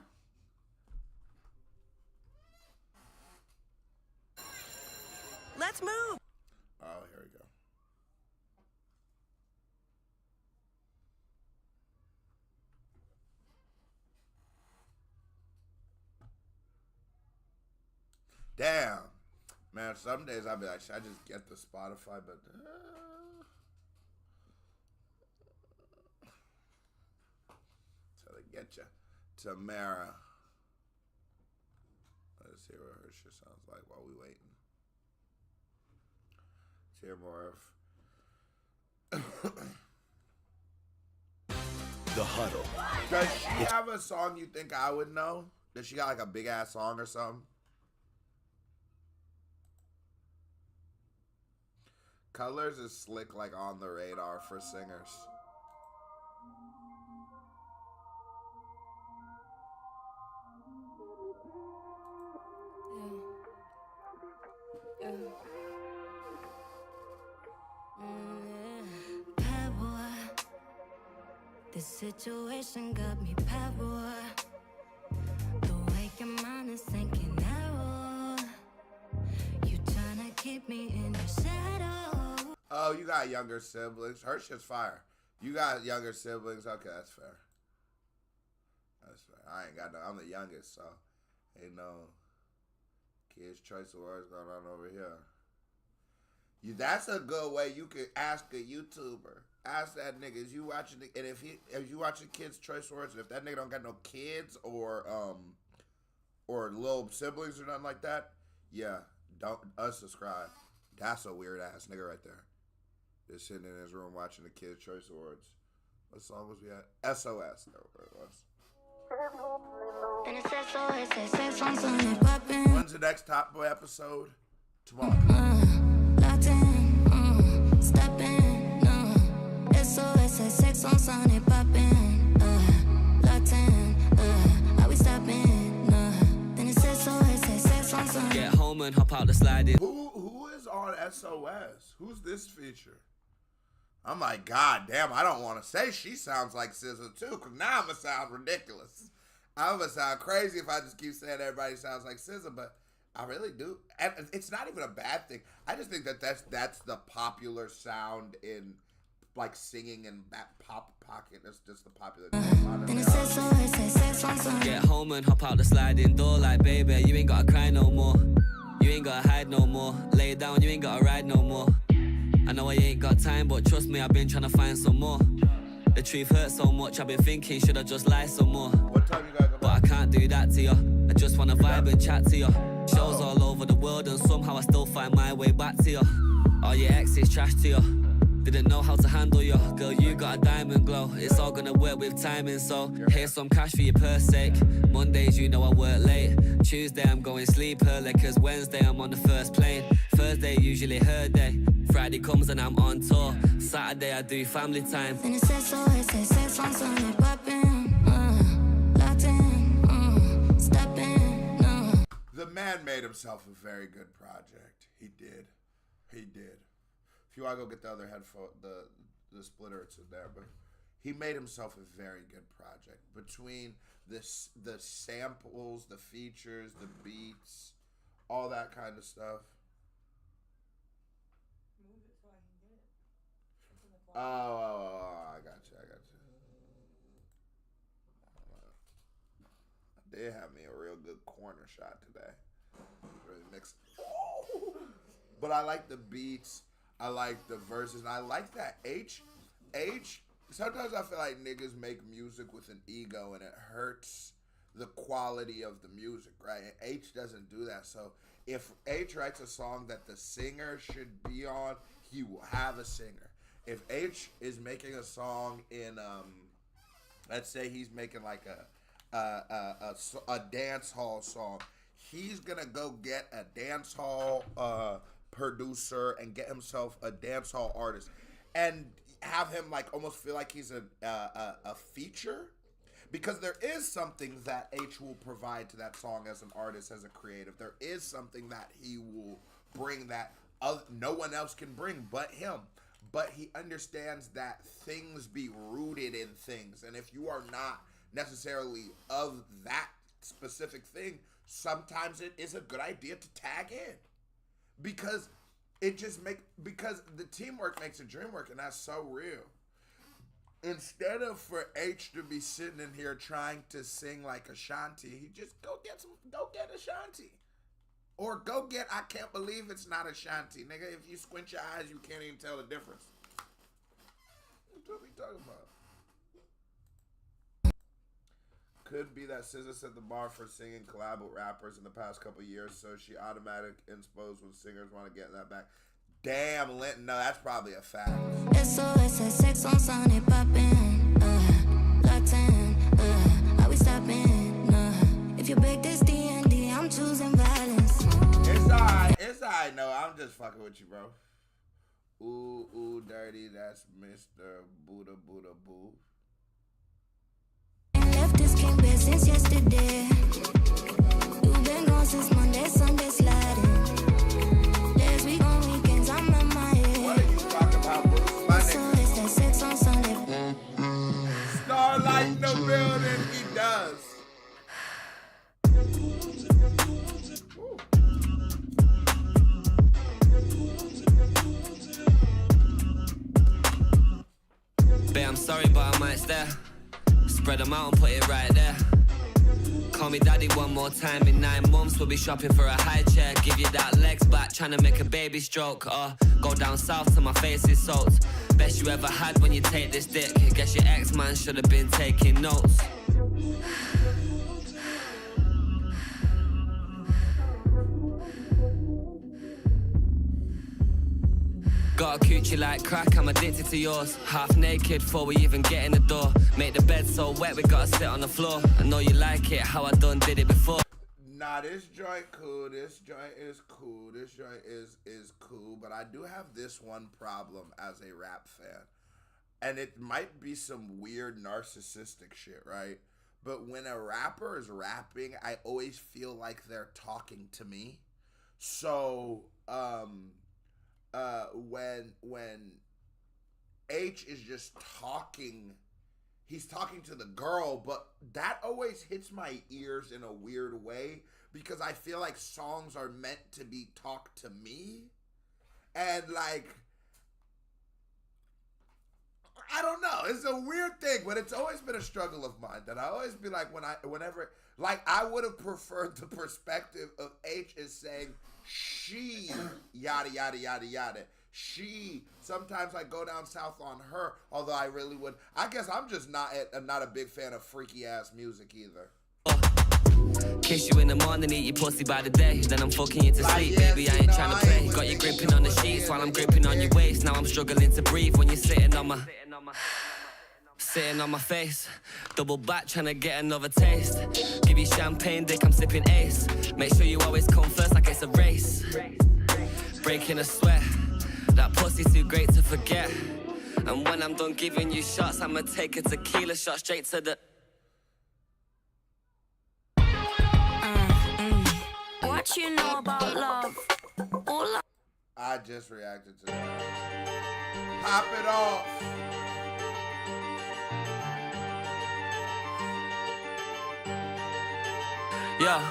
Speaker 11: Let's move.
Speaker 1: Oh, here we go. Damn. Man, some days I'll be like, should I just get the Spotify? But till they get you. Tamara. Let's hear what her shit sounds like while we waiting. Let's hear more of
Speaker 12: The Huddle.
Speaker 1: Does she have a song you think I would know? Does she got like a big ass song or something? Colors is slick, like on the radar for singers.
Speaker 9: Bad boy, this situation got me bad boy. The way your mind is thinking narrow. You tryna keep me in your shadow.
Speaker 1: Oh, you got younger siblings. Her shit's fire. You got younger siblings. Okay, that's fair. That's fair. I ain't got no. I'm the youngest, so ain't no Kids Choice Awards going on over here. That's a good way you could ask a YouTuber. Ask that nigga, is you watching the, and if you watching Kids Choice Awards, and if that nigga don't got no kids or little siblings or nothing like that, yeah, don't unsubscribe. That's a weird ass nigga right there. Just sitting in his room watching the Kids Choice Awards. What song was we at? SOS. That's what it was. When's the next Top Boy episode? Tomorrow.
Speaker 9: Sex on Sunday poppin', locked in, are we stopping? Then it says so, it says sex on Sunday.
Speaker 2: Get home and hop out the sliding.
Speaker 1: Who is on SOS? Who's this feature? I'm like, God damn, I don't want to say she sounds like SZA too, because now I'm going to sound ridiculous. I'm going to sound crazy if I just keep saying everybody sounds like SZA, but I really do. And it's not even a bad thing. I just think that that's the popular sound in like singing and that pop pocket. That's just the popular.
Speaker 2: Get home and hop out the sliding door like, baby, you ain't gotta cry no more. You ain't gotta hide no more. Lay down, you ain't gotta ride no more. I know I ain't got time, but trust me, I've been trying to find some more. The truth hurts so much, I've been thinking, should I just lie some more?
Speaker 1: What time you gotta go back?
Speaker 2: But I can't do that to you. I just wanna vibe and chat to you. Shows all over the world and somehow I still find my way back to you. All your exes trash to you. Didn't know how to handle you. Girl, you got a diamond glow. It's all gonna work with timing, so here's some cash for your purse sake. Mondays, you know I work late. Tuesday, I'm going sleep early, cause Wednesday, I'm on the first plane. Thursday, usually her day. Friday comes and I'm on tour. Saturday, I do family time.
Speaker 9: Then it says so, it says sex on Sunday poppin', locked in, stoppin',
Speaker 1: The man made himself a very good project. He did. If you want to go get the other headphone, the splitter, it's in there. But he made himself a very good project. Between the samples, the features, the beats, all that kind of stuff.
Speaker 10: Move it so I can get it. It's in the closet.
Speaker 1: Oh, I got you. I did have me a real good corner shot today. Really mixed. But I like the beats. I like the verses. And I like that Aitch, sometimes I feel like niggas make music with an ego and it hurts the quality of the music, right? And Aitch doesn't do that. So if Aitch writes a song that the singer should be on, he will have a singer. If Aitch is making a song in, let's say he's making like a dance hall song, he's gonna go get a dance hall producer and get himself a dance hall artist and have him like almost feel like he's a feature, Because there is something that H will provide to that song as an artist, as a creative. There is something that he will bring that no one else can bring but him. But he understands that things be rooted in things. And if you are not necessarily of that specific thing, sometimes it is a good idea to tag in. Because because the teamwork makes the dream work, and that's so real. Instead of for H to be sitting in here trying to sing like Ashanti, he just go get Ashanti. Or go get I Can't Believe It's Not Ashanti. Nigga, if you squint your eyes, you can't even tell the difference. What we talking about? Could be that SZA set the bar for singing collab with rappers in the past couple years, so she automatic insposed when singers want to get that back. Damn, Linton, no, that's probably a fact.
Speaker 9: SOS at sex on Sunday poppin', locked in, are we stopping? If you break this D&D, I'm choosing violence.
Speaker 1: It's alright, no, I'm just fucking with you, bro. Ooh, dirty, that's Mr. Buddha Boo.
Speaker 9: Ain't left this king bed since yesterday. You've been gone since Monday, Sunday sliding. Last week on weekends, I'm in my head.
Speaker 1: What are you talking about, Bruce? My nigga.
Speaker 9: It's that sex on Sunday.
Speaker 1: Starlight in the building, he does.
Speaker 2: Babe, I'm sorry, but I might stare. Spread them out and put it right there. Call me daddy one more time. In 9 months, we'll be shopping for a high chair. Give you that legs back, trying to make a baby stroke. Go down south till my face is soaked. Best you ever had when you take this dick. Guess your ex-man should have been taking notes. Got a coochie like crack, I'm addicted to yours. Half naked before we even get in the door. Make the bed so wet we gotta sit on the floor. I know you like it, how I did it before.
Speaker 1: Nah, this joint cool, this joint is cool, this joint is cool, but I do have this one problem as a rap fan. And it might be some weird narcissistic shit, right? But when a rapper is rapping, I always feel like they're talking to me. So, when H is just talking, he's talking to the girl, but that always hits my ears in a weird way because I feel like songs are meant to be talked to me. And like, I don't know, it's a weird thing, but it's always been a struggle of mine that I always be like, whenever, like I would have preferred the perspective of H is saying, she, yada, yada, yada, yada. She, sometimes I go down south on her, although I really would. I guess I'm just not a big fan of freaky ass music either.
Speaker 2: Kiss you in the morning, eat your pussy by the day. Then I'm fucking you to sleep, baby, I ain't trying to play. Got you gripping on the sheets while I'm gripping on your waist. Now I'm struggling to breathe when you're sitting on my face. Double back trying to get another taste. Give you champagne, dick, I'm sipping Ace. Make sure you always come first like it's a race. Breaking a sweat. That pussy too great to forget. And when I'm done giving you shots, I'ma take a tequila shot straight to the...
Speaker 9: What you know about love?
Speaker 1: I just reacted to that. Pop it off.
Speaker 2: Yeah,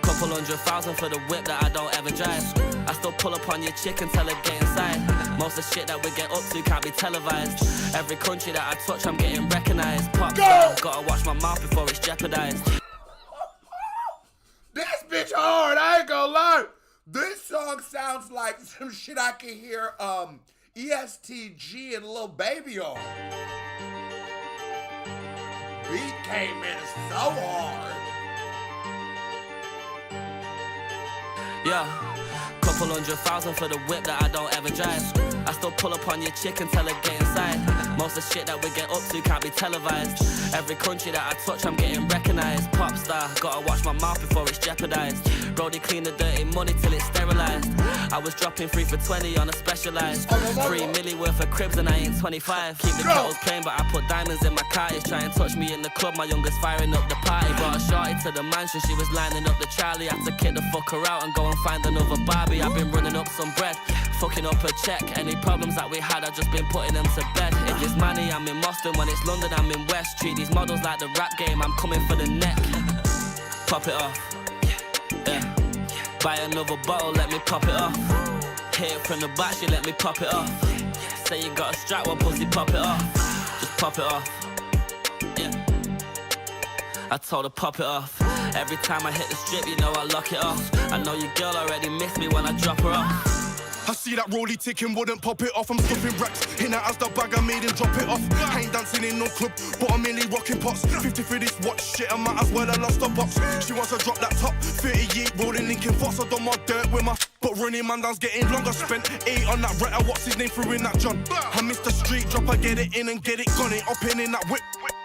Speaker 2: couple 100,000 for the whip that I don't ever drive. I still pull up on your chick and tell her get inside. Most of the shit that we get up to can't be televised. Every country that I touch, I'm getting recognized. Pop star, gotta watch my mouth before it's jeopardized.
Speaker 1: This bitch hard, I ain't gonna lie. This song sounds like some shit I can hear ESTG and Lil Baby on. Beat came in so hard.
Speaker 2: Yeah, Couple 100,000 for the whip that I don't ever drive. I still pull up on your chick and tell her get inside. Most of the shit that we get up to can't be televised. Every country that I touch, I'm getting recognised. Pop star, gotta watch my mouth before it's jeopardised. Brody clean the dirty money till it's sterilised. I was dropping 3 for 20 on a specialised. 3 milli worth of cribs and I ain't 25. Keep the kettles plain, but I put diamonds in my carties. Try and touch me in the club, my youngest firing up the party. Brought a shorty to the mansion, she was lining up the Charlie. Had to kick the fucker out and go and find another Barbie. I've been running up some bread, fucking up a check. Any problems that we had, I've just been putting them to bed. If it's money, I'm in Boston. When it's London, I'm in West. Treat these models like the rap game, I'm coming for the neck. Pop it off, yeah. Buy another bottle, let me pop it off. Hit it from the back, she let me pop it off. Say you got a strap, well pussy, pop it off. Just pop it off, yeah. I told her pop it off. Every time I hit the strip, you know I lock it off. I know your girl already missed me when I drop her off.
Speaker 12: I see that rollie ticking, wouldn't pop it off. I'm stuffing racks in that as the bag I made and drop it off. I ain't dancing in no club, but I'm mainly rocking pots. 50 for this watch, shit, I might as well I lost the box. She wants to drop that top, 38 rolling Lincoln Fox. I done my dirt with my but running man down's getting longer. Spent 8 on that Retta, what's his name, threw in that John. I missed the street drop, I get it in and get it gone. It up in that whip.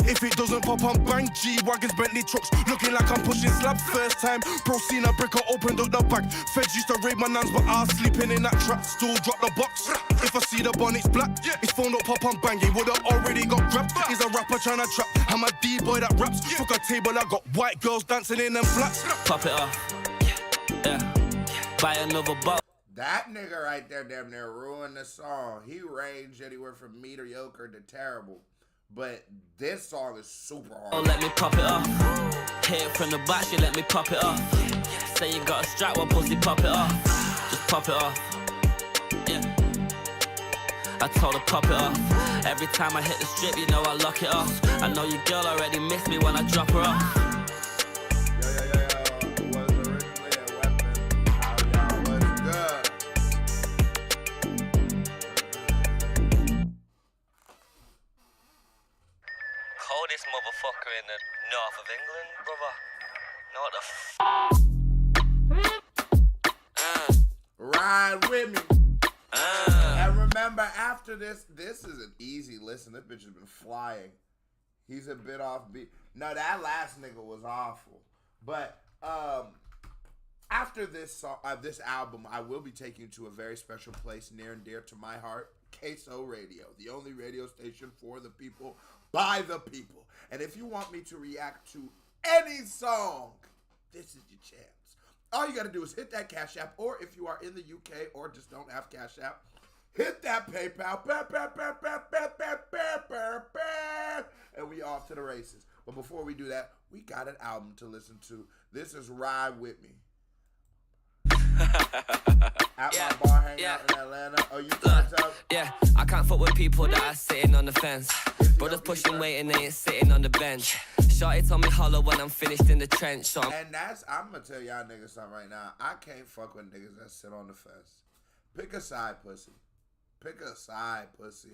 Speaker 12: If it doesn't pop, I'm bang. G-Wagons, Bentley trucks, looking like I'm pushing slabs. First time, pro seen a brick, I opened up the bag. Feds used to raid my nans, but I was sleeping in that trap. Still drop the box. If I see the bun, it's black. His phone up, pop, I'm banging. Would've already got grabbed. He's a rapper trying to trap. I'm a D-boy that raps. Fuck a table, I got white girls dancing in them flats.
Speaker 2: Pop it off, yeah. Buy another bottle.
Speaker 1: That nigga right there damn near ruined the song. He ranged anywhere from mediocre to terrible. But this song is super hard.
Speaker 2: Oh, let me pop it off. Hit it from the back, she let me pop it off. Say you got a strap, well pussy, pop it off. Just pop it off, yeah. I told her pop it off. Every time I hit the strip, you know I lock it off. I know your girl already missed me when I drop her off. Coldest motherfucker in the north of England, brother. Know what the
Speaker 1: Ride with me. And remember, after this is an easy listen. This bitch has been flying. He's a bit off beat. No, that last nigga was awful. But after this song, this album, I will be taking you to a very special place near and dear to my heart. Queso Radio, the only radio station for the people, by the people. And if you want me to react to any song, this is your chance. All you got to do is hit that Cash App, or if you are in the UK or just don't have Cash App, hit that PayPal, and we off to the races. But before we do that, we got an album to listen to. This is Ride With Me. At my bar hangout in Atlanta. Oh, you turned up?
Speaker 2: Yeah, I can't fuck with people that are sitting on the fence. Brothers pushing weight and they ain't sitting on the bench. Shorty told me holler when I'm finished in the trench. So
Speaker 1: and I'm gonna tell y'all niggas something right now. I can't fuck with niggas that sit on the fence. Pick a side, pussy. Pick a side, pussy.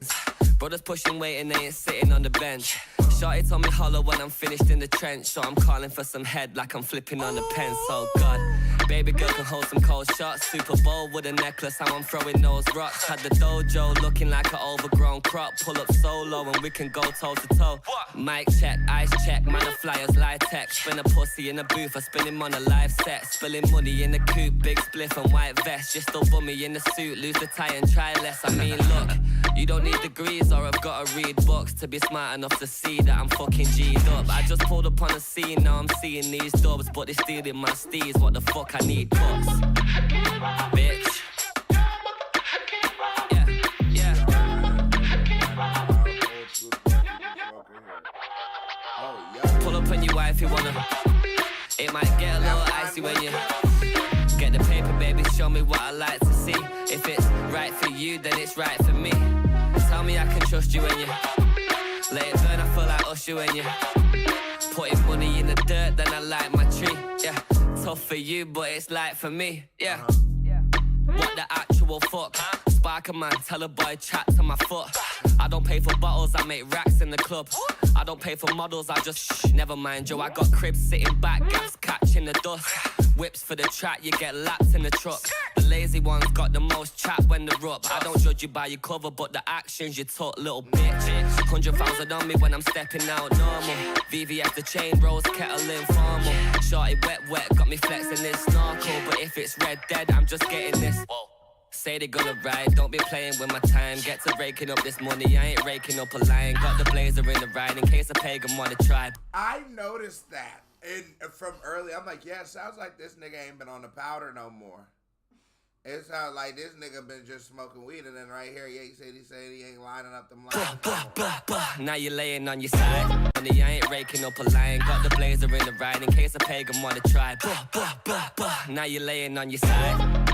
Speaker 2: Brothers pushing weight and they ain't sitting on the bench. Shorty told me holler when I'm finished in the trench. So I'm calling for some head like I'm flipping on the pen. So God, baby girl can hold some cold shots. Super Bowl with a necklace, how I'm throwing those rocks. Had the dojo looking like an overgrown crop. Pull up solo and we can go toe to toe. Mic check, ice check, man of flyers, live tech. Spin a pussy in a booth, I spin him on a live set. Spilling money in the coupe, big spliff and white vest. Just still bummy in the suit, lose the tie and try less. I mean, look, you don't need degrees or I've got to read books to be smart enough to see that I'm fucking G'd up. I just pulled up on the scene, now I'm seeing these dubs, but they stealing my steez. What the fuck, I need cooks, bitch. Yeah. Pull up on your wife, you wanna. It might get a little icy when you get the paper, baby. Show me what I like to see. If it's right for you, then it's right for me. Tell me I can trust you when you let it burn. I feel like Usher when you putting money in the dirt, then I light my tree. Yeah, tough for you, but it's light for me. Yeah. What the actual fuck? Spark a man, tell a boy chat to my foot. I don't pay for bottles, I make racks in the club. I don't pay for models, I just never mind, yo. I got cribs sitting back, gas catching the dust. Whips for the track, you get lapped in the truck. The lazy ones got the most chat when they're up. I don't judge you by your cover, but the actions you took, little bitch. 100,000 on me when I'm stepping out normal. VVS the chain, rose, kettle informal. Shorty wet, got me flexing this snorkel. But if it's Red Dead, I'm just getting this. Say they gonna ride, don't be playing with my time. Get to raking up this money, I ain't raking up a line. Got the blazer in the ride in case a pagan wanna try.
Speaker 1: I noticed that from early. I'm like, yeah, it sounds like this nigga ain't been on the powder no more. It sounds like this nigga been just smoking weed, and then right here, he said he ain't lining up them lines.
Speaker 2: Now you laying on your side. Money, I ain't raking up a line. Got the blazer in the ride in case a pagan wanna try. Now you laying on your side.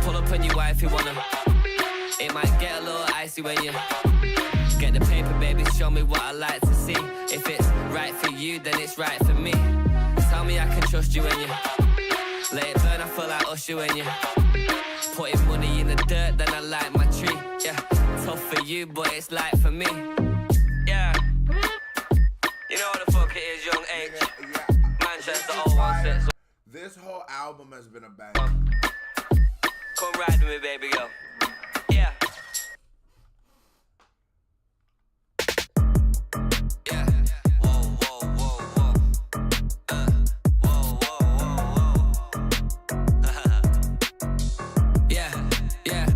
Speaker 2: Pull up on your wife, you wanna. It might get a little icy when you get the paper, baby. Show me what I like to see. If it's right for you, then it's right for me. Tell me I can trust you when you let it burn. I feel like Usher when you putting money in the dirt. Then I light my tree. Yeah, tough for you, but it's light for me. Yeah, you know what the fuck it is, young Aitch. Manchester 016.
Speaker 1: This whole album has been a bang.
Speaker 2: Come ride with me, baby girl. Yeah. Yeah. Whoa, whoa, whoa, whoa. Whoa, whoa, whoa, whoa. Yeah, yeah.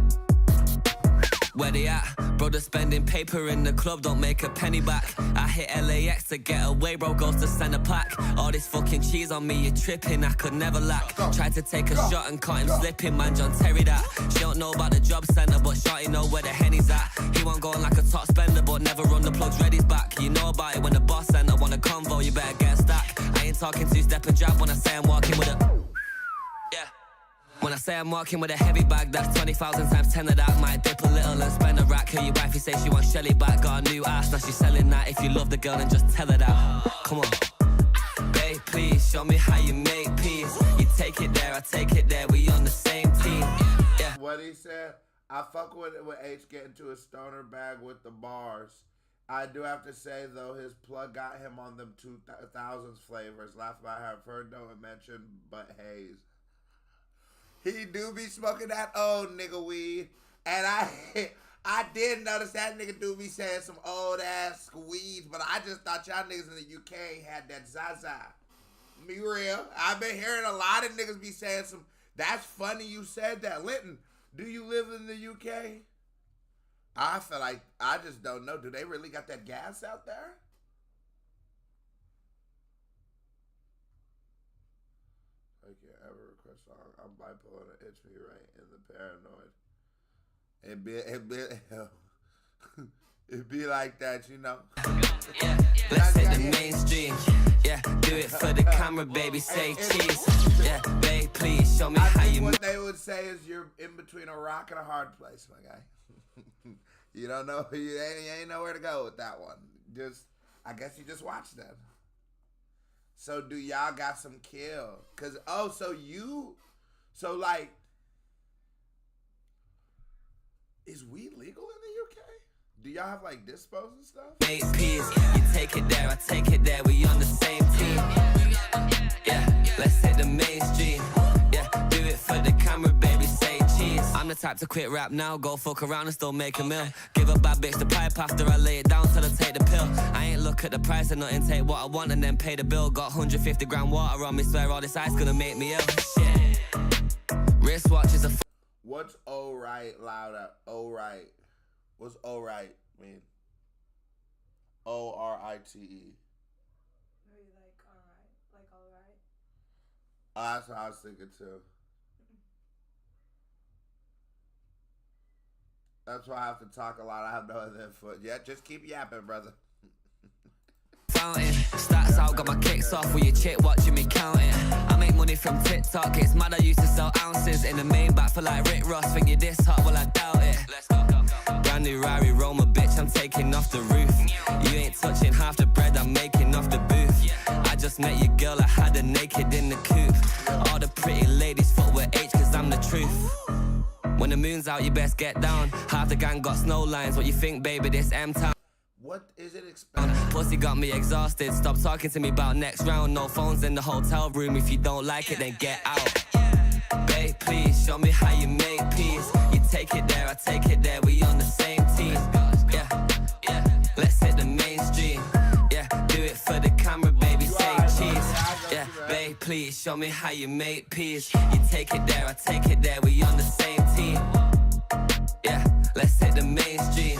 Speaker 2: Where they at? Brother spending paper in the club, don't make a penny back. I hit LAX to get away, bro, goes to send a pack. All this fucking cheese on me, you're tripping, I could never lack. Tried to take a shot and caught him slipping, man, John Terry that. She don't know about the job center, but shorty know where the Henny's at. He won't go on like a top spender, but never run the plugs, ready's back. You know about it when the boss send I want a convo, you better get a stack. I ain't talking two-step and jab when I say I'm walking with a... Yeah. When I say I'm walking with a heavy bag, that's 20,000 times 10 of that. Might dip a little and spend a rack. Hear your wifey say she wants Shelly back. Got a new ass, now she's selling that. If you love the girl, then just tell her that. Come on. Babe, please, show me how you make peace. You take it there, I take it there. We on the same team. Yeah.
Speaker 1: What he said, I fuck with H getting to a stoner bag with the bars. I do have to say, though, his plug got him on them 2000s flavors. Laugh about how I've heard no mention but haze. He do be smoking that old nigga weed. And I did notice that nigga do be saying some old ass weeds, but I just thought y'all niggas in the UK had that Zaza. Be real. I've been hearing a lot of niggas be saying some, that's funny you said that. Linton, do you live in the UK? I feel like, I just don't know. Do they really got that gas out there? I can't ever request song. I'm bipolar and itch me right in the paranoid. It be like that, you know.
Speaker 2: Yeah, let's hit the mainstream. Yeah, do it for the camera, baby. Say cheese. Yeah, babe, please show me how you.
Speaker 1: What they would say is you're in between a rock and a hard place, my guy. You don't know. You ain't know where to go with that one. I guess you just watched that. So do y'all got some kill? Cause so like, is weed legal in the UK? Do y'all have like dispos and stuff?
Speaker 2: 8 P's, you take it there, I take it there. We on the same team. Yeah, let's hit the mainstream. Yeah, do it for the camera, baby. Say cheese. I'm the type to quit rap now, go fuck around and still make a meal. Give a bad bitch the pipe after I lay it down till I take the pill. I ain't look at the price of nothing, take what I want and then pay the bill. Got 150 grand water on me, swear all this ice gonna make me ill. Shit. Wristwatch is a
Speaker 1: What's alright louder? Alright. What's alright mean? O-R-I-T-E.
Speaker 10: Maybe like alright. Like alright.
Speaker 1: Oh, that's what I was thinking too. That's why I have to talk a lot. I have no other input. Yeah, just keep yapping, brother.
Speaker 2: Fountain, stats out, got my kicks off with your chick watching me counting. I make money from TikTok, it's mad I used to sell ounces in the main back for like Rick Ross. Think you this hot, well I doubt it. Let's go. Brand new Rari Roma, bitch, I'm taking off the roof. You ain't touching half the bread I'm making off the booth. I just met your girl, I had her naked in the coupe. All the pretty ladies fuck with H, cause I'm the truth. When the moon's out, you best get down. Half the gang got snow lines, what you think, baby, this M-Town.
Speaker 1: What is it expensive?
Speaker 2: Pussy got me exhausted. Stop talking to me about next round. No phones in the hotel room. If you don't like it, then get out. Babe, please show me how you make peace. You take it there, I take it there. We on the same team. Yeah, yeah. Let's hit the mainstream. Yeah, do it for the camera, baby. Say cheese. Yeah, babe, please show me how you make peace. You take it there, I take it there. We on the same team. Yeah, let's hit the mainstream.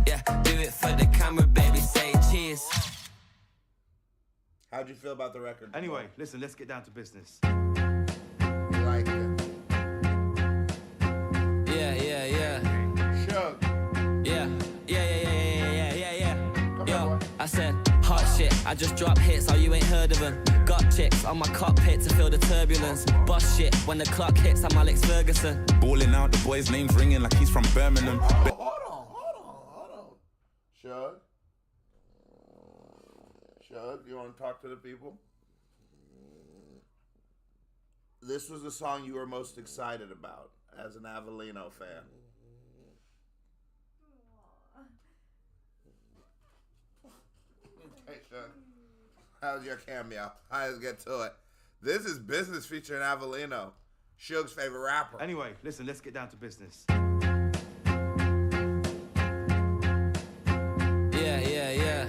Speaker 2: Yeah, do it for the camera, baby. Say cheese.
Speaker 1: How'd you feel about the record?
Speaker 13: Anyway, listen, let's get down to business.
Speaker 1: You like it?
Speaker 2: Yeah.
Speaker 1: Shug.
Speaker 2: Yeah. Yo, I said, hot shit, I just drop hits, oh you ain't heard of them. Got chicks on my cockpit to feel the turbulence. Boss shit, when the clock hits, I'm Alex Ferguson.
Speaker 12: Balling out, the boy's name's ringing like he's from Birmingham.
Speaker 1: Hold on. Shug, you want to talk to the people? This was the song you were most excited about as an Avellino fan. Hey, Shug. How's your cameo? Let's get to it. This is Business featuring Avellino, Shug's favorite rapper.
Speaker 13: Anyway, listen, let's get down to business.
Speaker 2: Yeah.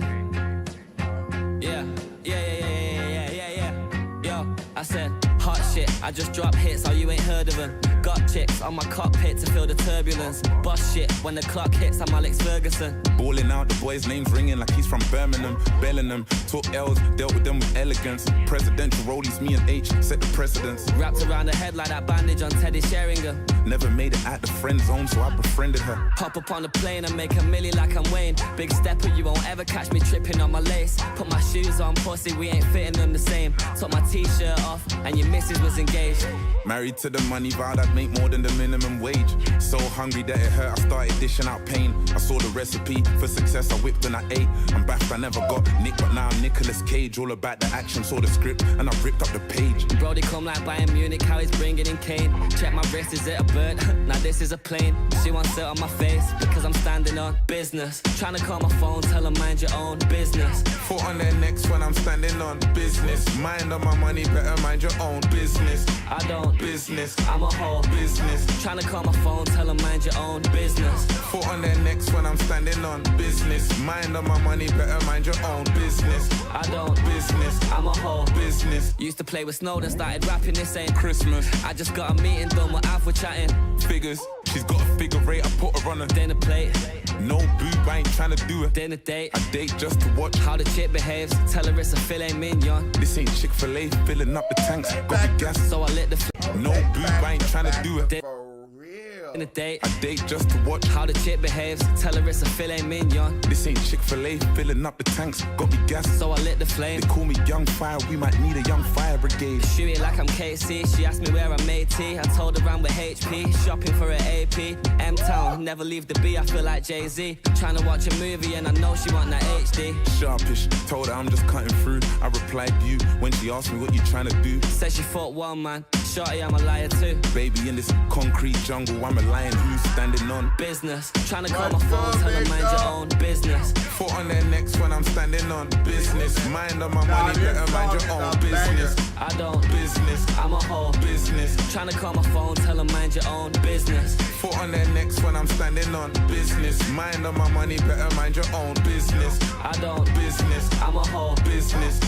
Speaker 2: Yo, I said, hot shit, I just drop hits, oh you ain't heard of them. Got chicks on my cockpit to feel the turbulence. Boss shit, when the clock hits, I'm Alex Ferguson.
Speaker 12: Balling out, the boy's name's ringing like he's from Birmingham. Bellingham, took L's, dealt with them with elegance. Presidential rollies, me and H, set the precedence.
Speaker 2: Wrapped around the head like that bandage on Teddy Sheringham.
Speaker 12: Never made it out the friend zone, so I befriended her.
Speaker 2: Hop up on the plane and make a milli like I'm Wayne. Big stepper, you won't ever catch me tripping on my lace. Put my shoes on, pussy, we ain't fitting them the same. Took my t-shirt off, and your missus was engaged.
Speaker 12: Married to the money, vowed I'd make more than the minimum wage. So hungry that it hurt, I started dishing out pain. I saw the recipe for success, I whipped and I ate. I'm baffed I never got Nick, but now I'm Nicolas Cage. All about the action, saw the script, and I ripped up the page.
Speaker 2: Brody come like Bayern Munich, how he's bringing in Kane. Check my wrist, is it a bird? Now this is a plane. She wants it on my face, because I'm standing on business. Trying to call my phone, tell her mind your own business.
Speaker 12: Foot on their necks when I'm standing on business. Mind on my money, better mind your own business.
Speaker 2: I don't
Speaker 12: business,
Speaker 2: I'm a whole
Speaker 12: business.
Speaker 2: Trying to call my phone, tell her mind your own business.
Speaker 12: Foot on their necks when I'm standing on business. Mind on my money, better mind your own business.
Speaker 2: I don't
Speaker 12: business,
Speaker 2: I'm a whole
Speaker 12: business.
Speaker 2: Used to play with Snowden, started rapping, this ain't
Speaker 12: Christmas.
Speaker 2: I just got a meeting done, what Av, we're chatting.
Speaker 12: Figures, she's got a figure eight, I put her on a
Speaker 2: dinner plate.
Speaker 12: No boob, I ain't trying to do a
Speaker 2: dinner date.
Speaker 12: I date just to watch
Speaker 2: how the chick behaves. Tell her it's a filet mignon.
Speaker 12: This ain't Chick-fil-A, filling up the tanks. Got the gas,
Speaker 2: so I lit the
Speaker 12: no boob, I ain't trying to do a
Speaker 1: For real.
Speaker 2: in a date.
Speaker 12: I date just to watch
Speaker 2: how the chick behaves. Tell her it's a filet mignon.
Speaker 12: This ain't Chick-fil-A, filling up the tanks. Got the gas,
Speaker 2: so I lit the flame.
Speaker 12: They call me Young Fire, we might need a young fire brigade.
Speaker 2: Shoot it like I'm KC. She asked me where I made tea. I told her I'm with HP. Shopping for an AP. M-Town, never leave the B. I feel like Jay-Z. Trying to watch a movie and I know she want that HD.
Speaker 12: Sharpish, told her I'm just cutting through. I replied you when she asked me what you trying to do.
Speaker 2: Said she fought one man. Shorty, I'm a liar too.
Speaker 12: Baby, in this concrete jungle, I'm a lion who's standing on
Speaker 2: business. Trying to call my phone, tell her mind your own business.
Speaker 12: Foot on their necks when I'm standing on business. Mind on my money, better mind your own business.
Speaker 2: I don't
Speaker 12: business,
Speaker 2: I'm a whole
Speaker 12: business.
Speaker 2: Trying to call my phone, tell her mind your own business.
Speaker 12: Foot on their necks when I'm standing on business. Mind on my money, better mind your own business.
Speaker 2: I don't
Speaker 12: business,
Speaker 2: I'm a whole
Speaker 12: business.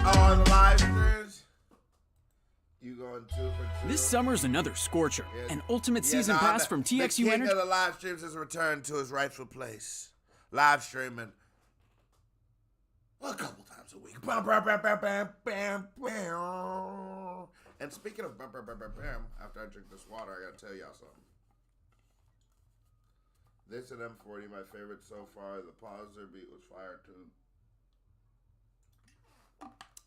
Speaker 1: On the live streams, you going 2 for 2.
Speaker 14: This summer's another scorcher. An ultimate season pass from TXU
Speaker 1: Energy. The king
Speaker 14: Energy.
Speaker 1: of the live streams has returned to his rightful place. Live streaming a couple times a week. Bam, bam, bam, bam, bam, bam, bam. And speaking of bam, bam, bam, bam, bam, after I drink this water, I gotta tell y'all something. This and M40, my favorite so far. The Positive beat was fire too.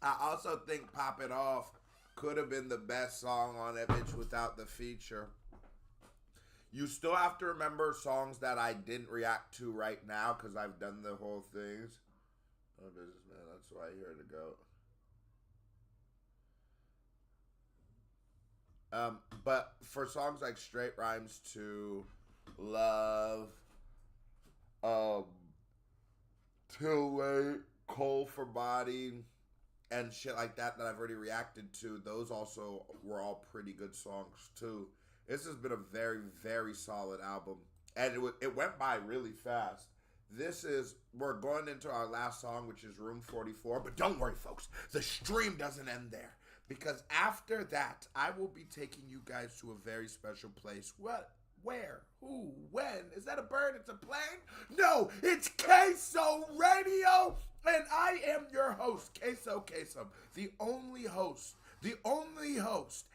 Speaker 1: I also think Pop It Off could have been the best song on that bitch without the feature. You still have to remember songs that I didn't react to right now because I've done the whole things. Oh, businessman, that's why I hear the goat. But for songs like Straight Rhymes to Love, Too Late, Cold for Body, and shit like that I've already reacted to, those also were all pretty good songs too. This has been a very, very solid album. And it went by really fast. We're going into our last song, which is Room 44. But don't worry, folks. The stream doesn't end there. Because after that, I will be taking you guys to a very special place. What? Where? Who? When? Is that a bird? It's a plane? No, it's Queso Radio. And I am your host, Queso, the only host,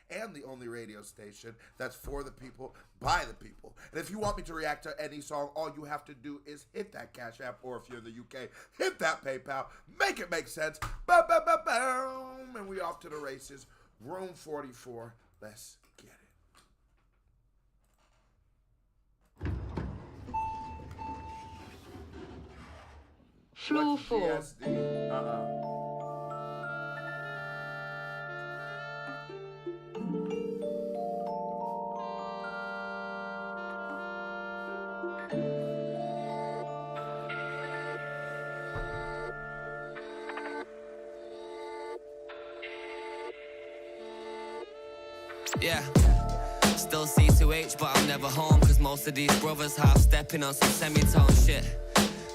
Speaker 1: and the only radio station that's for the people, by the people. And if you want me to react to any song, all you have to do is hit that Cash App, or if you're in the UK, hit that PayPal. Make it make sense. Ba-ba-ba-boom. And we off to the races. Room 44. Let's get it.
Speaker 15: Floor 4.
Speaker 2: Yeah, still C2H, but I'm never home. Cause most of these brothers half stepping on some semitone shit.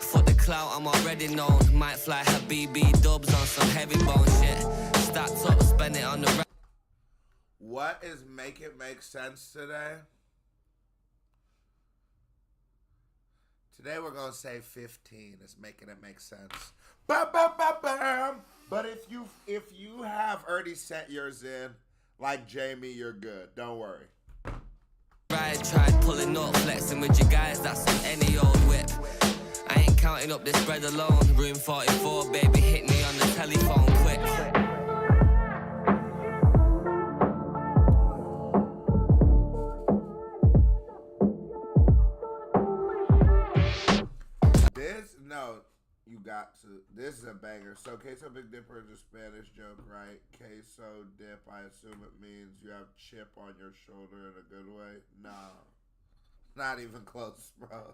Speaker 2: For the clout, I'm already known. Might fly her BB dubs on some heavy bone shit. Stacked up, spend it on the
Speaker 1: What is Make It Make Sense today? Today we're gonna say 15. It's making it make sense. Ba-ba-ba-bam! But if you have already sent yours in, like Jamie, you're good. Don't worry.
Speaker 2: Right, tried pulling up, flexing with you guys, that's on any old whip. I ain't counting up this bread alone. Room 44, baby, hit me on the telephone quick.
Speaker 1: This is a banger. So, queso Big Dipper is a Spanish joke, right? Queso dip, I assume it means you have chip on your shoulder in a good way. No. Not even close, bro.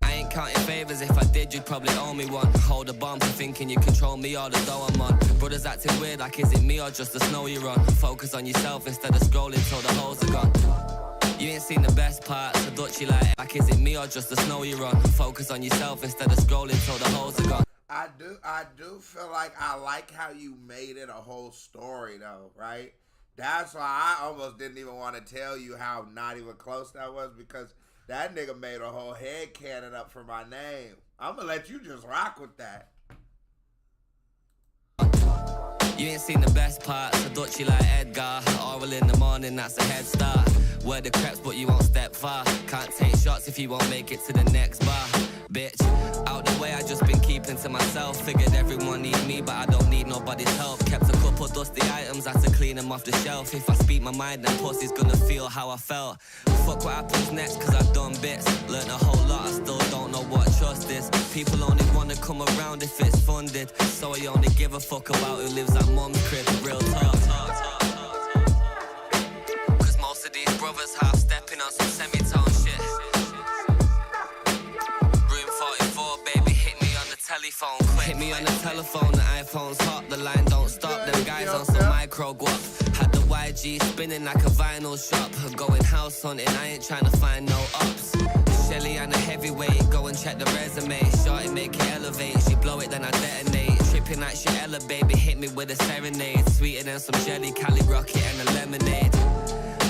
Speaker 2: I ain't counting favors, if I did you'd probably owe me one. Hold a bomb for thinking you control me or the dough I'm on. Brothers acting weird, like is it me or just the snow you're on? Focus on yourself instead of scrolling till the holes are gone. You ain't seen the best parts, so Dutchy like is it me or just the snow you're on? Focus on yourself instead of scrolling till the holes are gone.
Speaker 1: I do feel like I like how you made it a whole story though, right? That's why I almost didn't even want to tell you how not even close that was, because that nigga made a whole head cannon up for my name. I'm gonna let you just rock with that.
Speaker 2: You ain't seen the best parts, so Dutchy like Edgar. Oral in the morning, that's a head start. Wear the crepes, but you won't step far. Can't take shots if you won't make it to the next bar. Bitch, out the way, I just been keeping to myself. Figured everyone need me, but I don't need nobody's help. Kept a couple dusty items, had to clean them off the shelf. If I speak my mind, then pussy's gonna feel how I felt. Fuck what happens next, cause I've done bits. Learned a whole lot, I still don't know what trust is. People only wanna come around if it's funded. So I only give a fuck about who lives at mum's crib. Real talk. Cause most of these brothers half stepping on some semitone shit. Room 44, baby, hit me on the telephone quick. Hit me on the telephone, the iPhone's hot, the line don't stop. Them guys on some micro guap. Had the YG spinning like a vinyl shop. Going house hunting, I ain't trying to find no ups. Shelly and a heavyweight, go and check the resume. Shorty make it elevate, she blow it then I detonate. Tripping like she Ella, baby, hit me with a serenade. Sweeter than some jelly, Cali Rocket and a lemonade.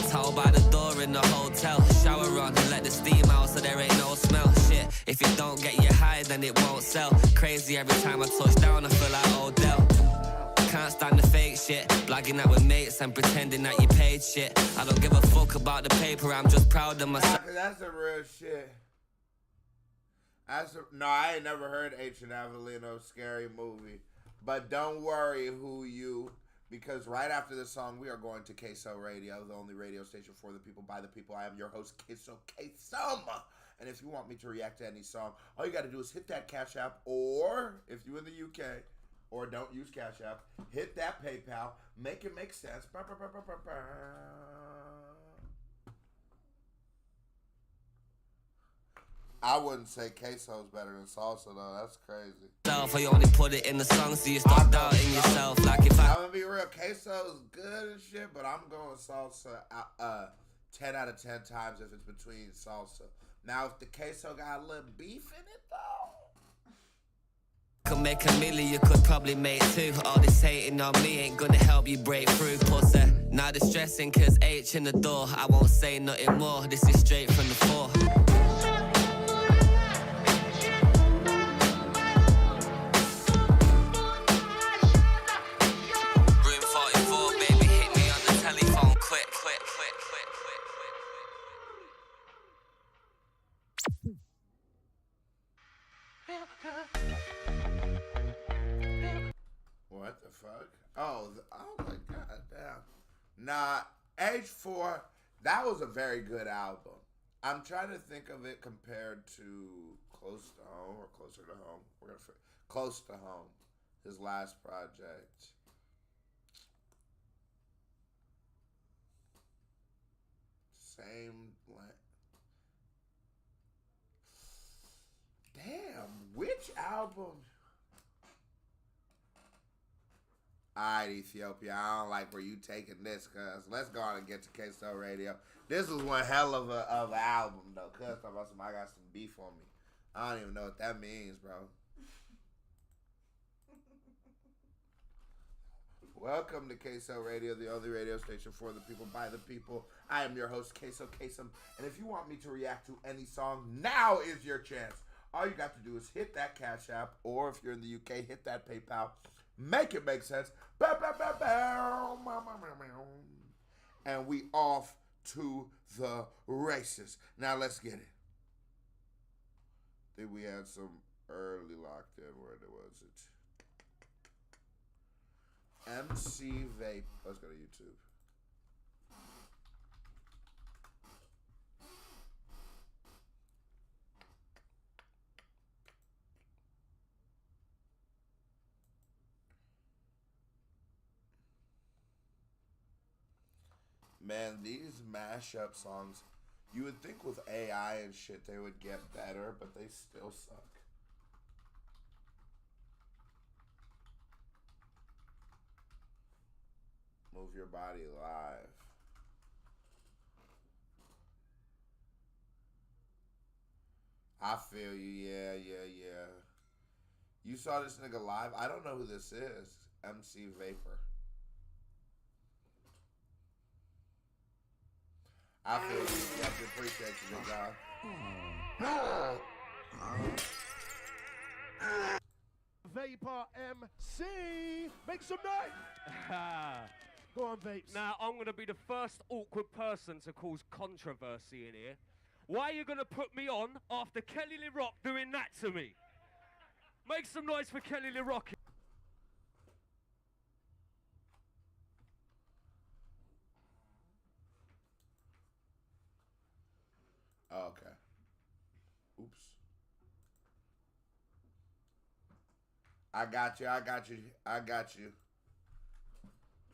Speaker 2: Towel by the door in the hotel. Shower on, let the steam out so there ain't no smell. Shit, if it don't get you high, then it won't sell. Crazy every time I touch down, I feel like Odell. Can't stand the fake shit, blagging out with mates and pretending that you paid shit. I don't give a fuck about the paper, I'm just proud of myself.
Speaker 1: That's a real shit. No, I ain't never heard Aitch and Avelino's Scary Movie. But don't worry who you, because right after this song, we are going to Queso Radio, the only radio station for the people, by the people. I am your host, Queso. And if you want me to react to any song, all you got to do is hit that Cash App, or if you're in the UK, or don't use Cash App. Hit that PayPal. Make it make sense. I wouldn't say queso's better than salsa though. That's crazy.
Speaker 2: I only put it in the song, so you start doubting yourself. Like if
Speaker 1: I'm gonna be real, queso's good and shit, but I'm going salsa 10 out of 10 times if it's between salsa. Now if the queso got a little beef in it though,
Speaker 2: could make a million, you could probably make two. All this hating on me ain't gonna help you break through, pussy. Now the stressing cause H in the door. I won't say nothing more, this is straight from the floor. Room 44, baby, hit me on the telephone, quick.
Speaker 1: What the fuck? Oh my god, damn. Nah, H4, that was a very good album. I'm trying to think of it compared to Close to Home or Closer to Home. Close to Home, his last project. Same length. Damn, which album? Alright, Ethiopia, I don't like where you taking this, cuz. Let's go on and get to Queso Radio. This was one hell of an album, though. Cuz talking about I got some beef on me. I don't even know what that means, bro. Welcome to Queso Radio, the only radio station for the people, by the people. I am your host, Queso Kasem. And if you want me to react to any song, now is your chance. All you got to do is hit that Cash App, or if you're in the UK, hit that PayPal. Make it make sense. And we off to the races. Now let's get it. I think we had some early locked in. Where was it? MC Vape. Let's go to YouTube. Man, these mashup songs, you would think with AI and shit they would get better, but they still suck. Move Your Body Live. I feel you, yeah. You saw this nigga live? I don't know who this is. MC Vapor. I feel you. Definitely appreciate you, big guy.
Speaker 15: Vapor MC, make some noise. Go on, Vapes.
Speaker 16: Now, I'm going to be the first awkward person to cause controversy in here. Why are you going to put me on after Kelly Lee Rock doing that to me? Make some noise for Kelly Lee Rock.
Speaker 1: Oh, okay. Oops. I got you.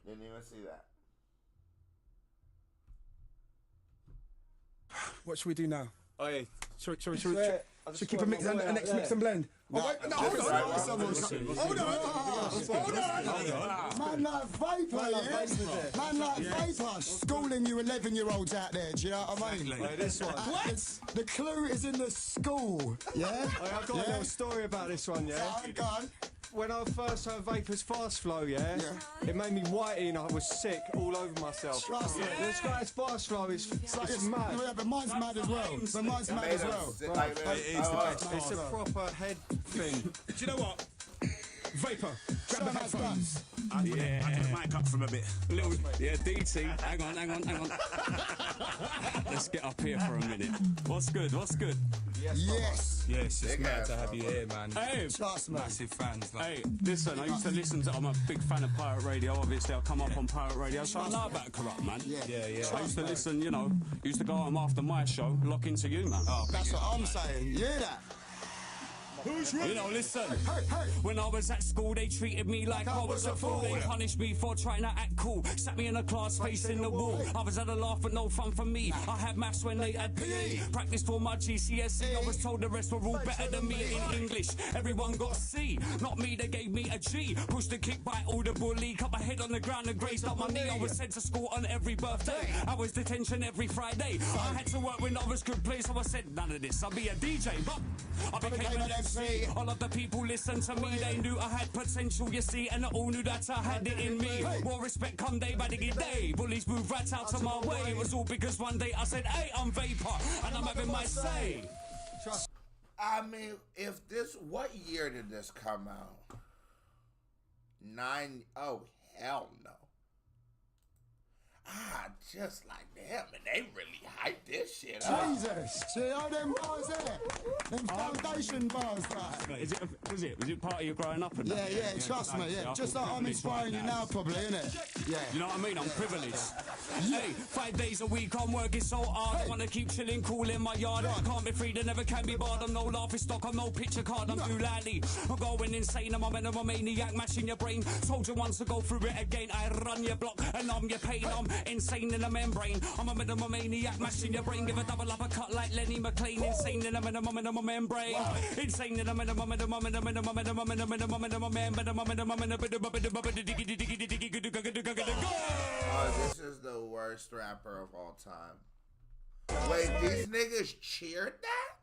Speaker 1: Didn't even see that.
Speaker 17: What should we do now?
Speaker 18: Oh, yeah.
Speaker 17: Should we keep a mix and next mix and blend?
Speaker 18: No, hold on. Man like Vapor, yeah? Man like Vapor, schooling you 11-year-olds out there, do you know what I mean?
Speaker 17: Wait, this one.
Speaker 18: What? The clue is in the school, yeah?
Speaker 17: I've got a little story about this one, yeah?
Speaker 18: Go on.
Speaker 17: When I first heard Vapor's Fast Flow, yeah, it made me whitey and I was sick all over myself.
Speaker 18: Trust me.
Speaker 17: This guy's Fast Flow is mad.
Speaker 18: Yeah, but mine's mad as well. But mine's mad as well.
Speaker 17: It's a proper head thing.
Speaker 15: Do you know what? Vapor, grab the headphones.
Speaker 19: I put the mic up from a bit.
Speaker 20: Yeah, DT, hang on. Let's get up here for a minute. What's good?
Speaker 18: Yes.
Speaker 19: Yes, it's mad to have you here, man.
Speaker 20: Hey,
Speaker 18: trust me.
Speaker 19: Massive fans.
Speaker 20: Hey, listen, I used to listen to, I'm a big fan of Pirate Radio, obviously, I've come up on Pirate Radio, so I know about Corrupt, man.
Speaker 18: Yeah.
Speaker 20: I used to listen, used to go home after my show, lock into you, man.
Speaker 18: That's what I'm saying. You hear that? Who's ready?
Speaker 20: You know, listen.
Speaker 18: Hey, hey.
Speaker 20: When I was at school, they treated me like I was a fool. They punished me for trying to act cool. Sat me in a class facing the wall. I was at a laugh, but no fun for me. I had maths when they had PE. Practiced for my GCSE. I was told the rest were all better than me in English. Everyone got a C. Not me, they gave me a G. Pushed the kick by all the bully. Cut my head on the ground and grazed up my knee. I was sent to school on every birthday. I was detention every Friday. I had to work when others could play, so I said none of this. I'll be a DJ, but I became an MC. All of the people listened to me. They knew I had potential, you see, and they all knew that I had it in me. More respect come day by day. Bullies moved right out of my way. It was all because one day I said, hey, I'm Vapor, and I'm having my say.
Speaker 1: I mean, if this, what year did this come out? Oh, hell no. Just like them, and they really hyped this shit up.
Speaker 18: Jesus, see all them bars there? Them foundation bars, right?
Speaker 20: Was it part of your growing up? And that?
Speaker 18: Yeah, trust me, yeah. Just like I'm inspiring you now, probably, innit? Yeah.
Speaker 20: You know what I mean? I'm privileged. Hey, 5 days a week, I'm working so hard. I wanna keep chilling, cool in my yard. Can't be free, they never can be barred. I'm no laughing stock, I'm no picture card, I'm too lively. I'm going insane, I'm a maniac, mashing your brain. Told you once to go through it again. I run your block, and I'm your pain. I'm insane in the membrane. I'm a minimum maniac, mashing your brain. Give a double uppercut like Lenny McLean. Insane in the minimum membrane. Insane in the minimum
Speaker 1: this is the worst rapper of all time. Wait, these niggas cheered that?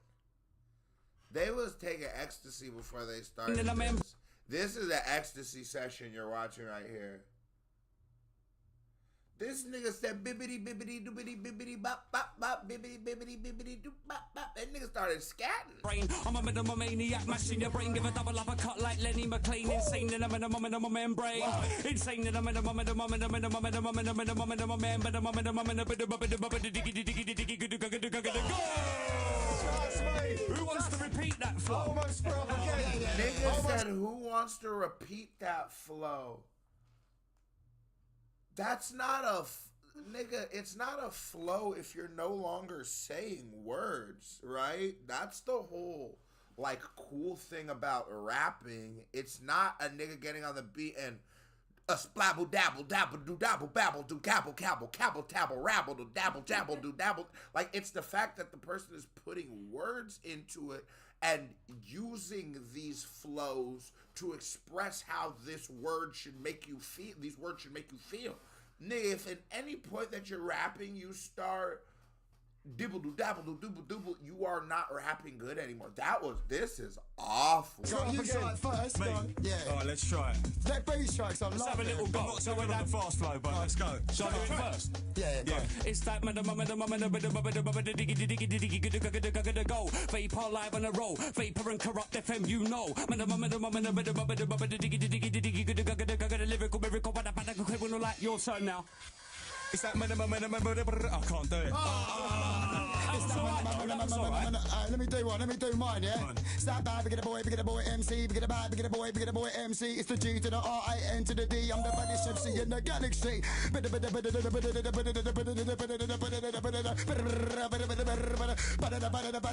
Speaker 1: They was taking ecstasy before they started this. This is an ecstasy session you're watching right here. This nigga said bibbity bibbity doobity bibbity bop bop bop bibbity bibbity bibbity doop bop bop. That nigga started scatting.
Speaker 20: Brain, I'm a minimum maniac, mashing your brain. Give a double uppercut like Lenny McLean. Insane in the minimum membrane. Insane in the minimum Who wants to repeat that flow?
Speaker 1: Nigga said, who wants to repeat that flow? That's not a nigga. It's not a flow if you're no longer saying words, right? That's the whole like cool thing about rapping. It's not a nigga getting on the beat and a splabble dabble dabble do dabble babble do cabble cabble cabble tabble rabble do dabble jabble do dabble. Like, it's the fact that the person is putting words into it and using these flows to express how this word should make you feel. These words should make you feel. Nigga, if at any point that you're rapping, you start dibble do dabble do dooble dooble, you are not rapping good anymore. This is awful.
Speaker 18: So you try it first, go on. Yeah.
Speaker 19: Alright, let's try it.
Speaker 18: That bass track's on.
Speaker 20: Let's have a little go.
Speaker 19: I'm not so that fast flow, but let's go.
Speaker 20: Shall I do it first?
Speaker 18: Yeah.
Speaker 20: It's that go. Vapor live on a roll. Vapor and Corrupt FM, you know. Lyrical, like your turn now.
Speaker 19: It's that I can't do it.
Speaker 18: Let me do mine, yeah? Start by big boy MC, big boy MC. It's the G to the R-I-N to the D. I'm the baddest MC in the galaxy.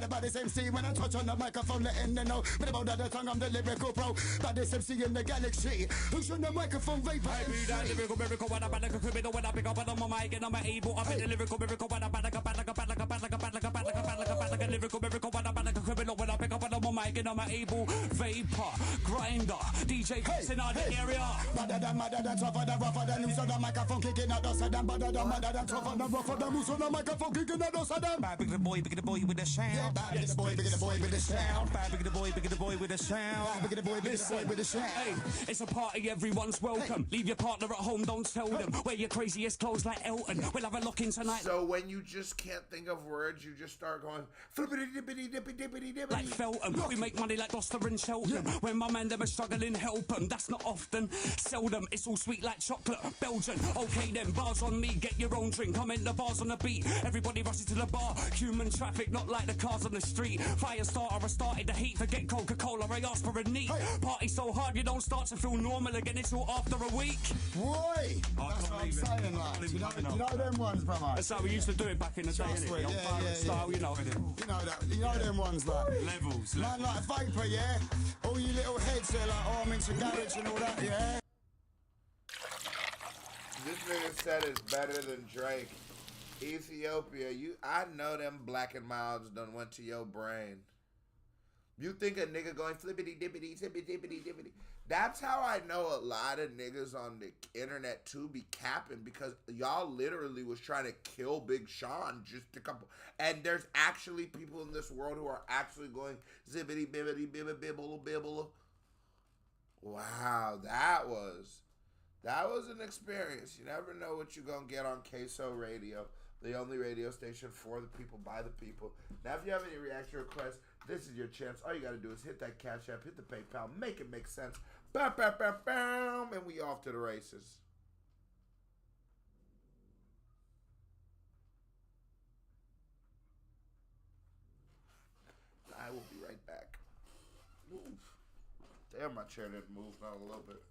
Speaker 18: Baddest MC when I touch on the microphone, letting them know. The tongue, I'm the lyrical pro. Baddest MC in the galaxy. Who's on the microphone, Vapor MC?
Speaker 20: Lyrical, when I pick up on my mic and I'm able. I bet the lyrical, when I lyrical, when I pick up on my mic and I'm able. Vapor, grinder, DJ Chris in our area.
Speaker 18: Badder than tougher than rougher than loose on the microphone, kicking out those of them. Badder than tougher than rougher than loose on the microphone, kicking out those of them.
Speaker 19: Big the boy with the sound.
Speaker 18: Yeah, big the boy with the sound.
Speaker 19: Big the boy with the sound.
Speaker 18: Big the boy with the sound.
Speaker 20: Hey, it's a party, everyone's welcome. Leave your partner at home, don't tell them. Wear your craziest clothes like Elton. We'll have a lock-in tonight.
Speaker 1: So when you just can't think of words, you just start going flippity-dippity-dippity-dippity-dippity.
Speaker 20: Like Felton, we make money like Gloucester and Cheltenham. When my man them are struggling, help them. That's not often, seldom. It's all sweet like chocolate, Belgian. Okay then, bars on me, get your own drink. I'm in the bars on the beat. Everybody rushes to the bar. Human traffic, not like the cars on the street. Fire starter, I started the heat. Forget Coca-Cola, I asked for a neat. Party so hard you don't start to feel normal again. It's all after a week.
Speaker 18: Boy, that's what I'm saying, like. You know them ones, brother.
Speaker 20: That's how we used to do it back in the day, innit?
Speaker 18: Yeah.
Speaker 20: Style, you know.
Speaker 18: You know them ones, like.
Speaker 19: Levels.
Speaker 18: Man man like Vapor, yeah? All you little heads there like, oh, I'm into garage and all that, yeah?
Speaker 1: This nigga said it's better than Drake. Ethiopia, I know them black and milds done went to your brain. You think a nigga going flippity dippity tippity dippity dippity. That's how I know a lot of niggas on the internet too be capping, because y'all literally was trying to kill Big Sean just a couple. And there's actually people in this world who are actually going zippity bibbity bibbity bibble bibble. Wow, that was an experience. You never know what you're gonna get on Queso Radio, the only radio station for the people, by the people. Now, if you have any reaction requests, this is your chance. All you gotta do is hit that Cash App, hit the PayPal, make it make sense. Bam, bam, bam, bam, and we off to the races. I will be right back. Oof. Damn, my chair didn't move, not a little bit.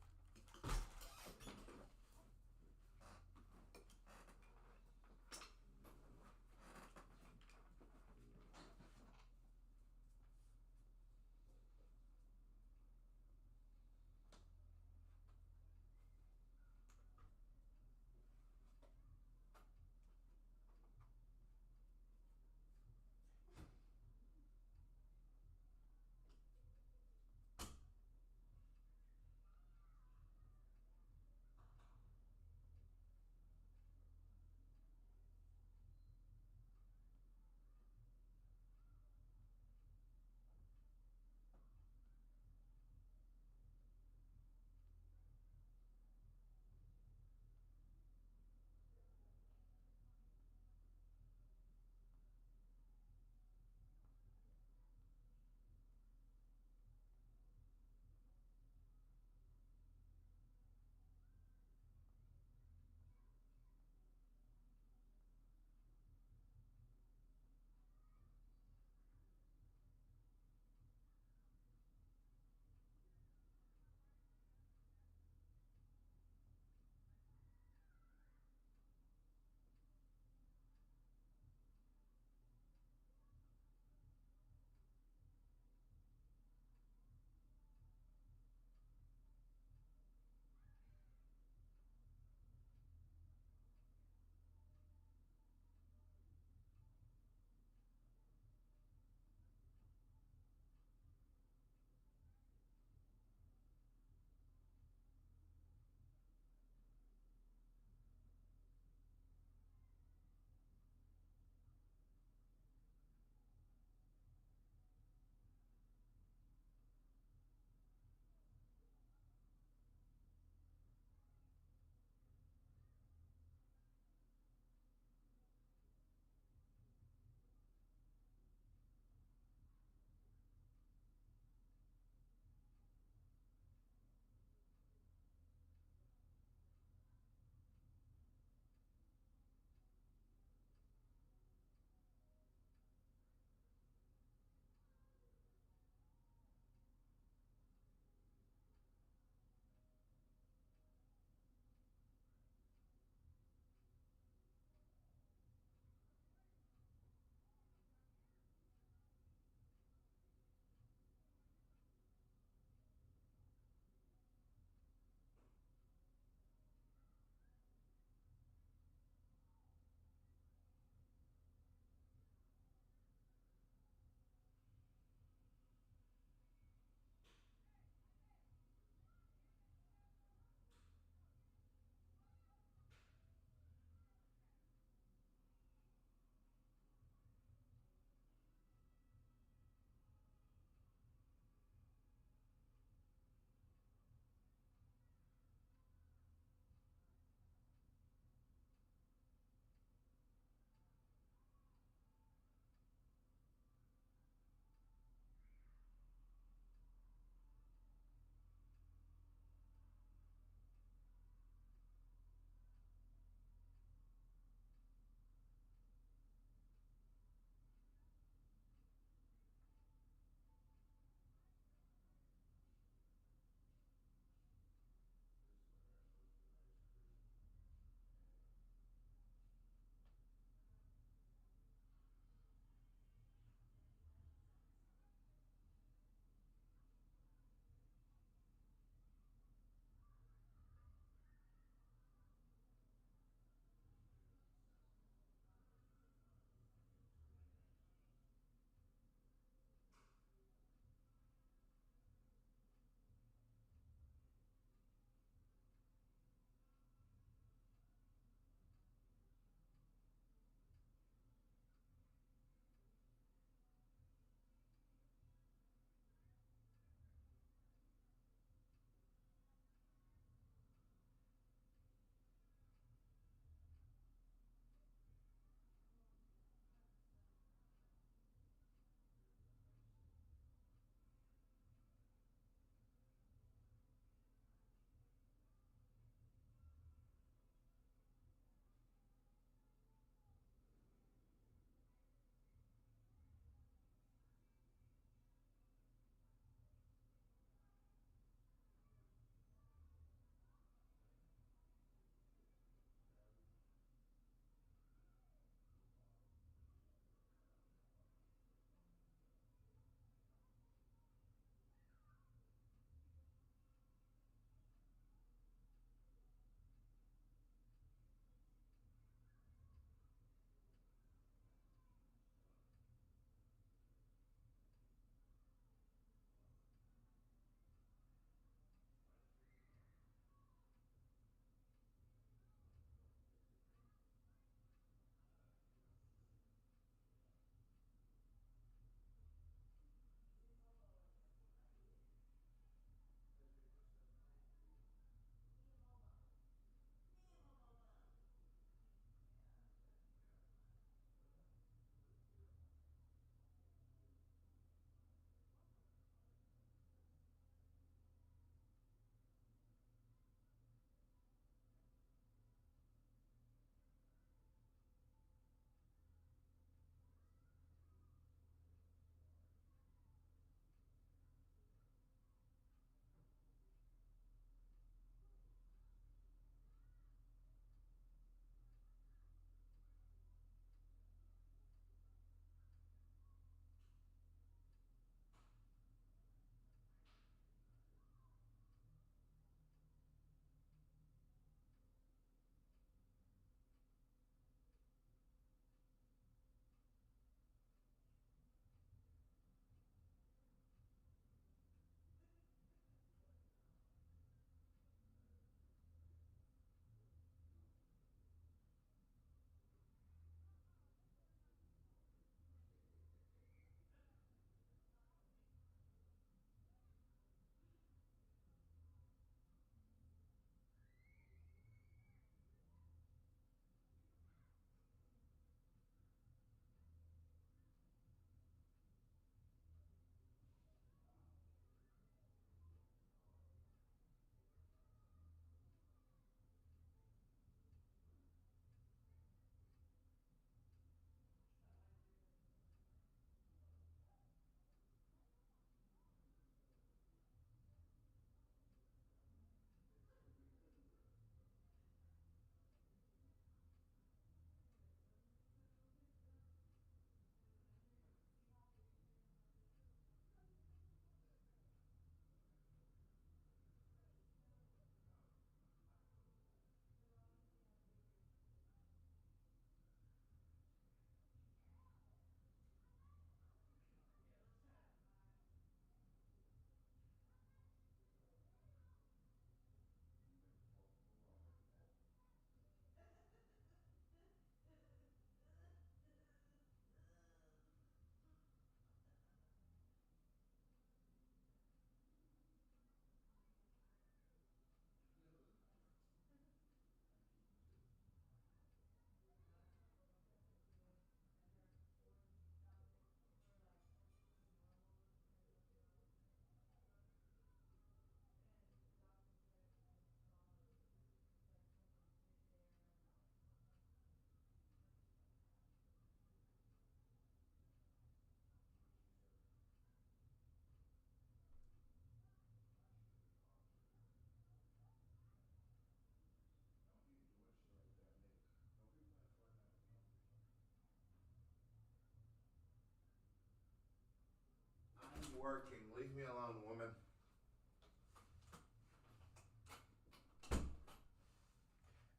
Speaker 1: working. Leave me alone, woman.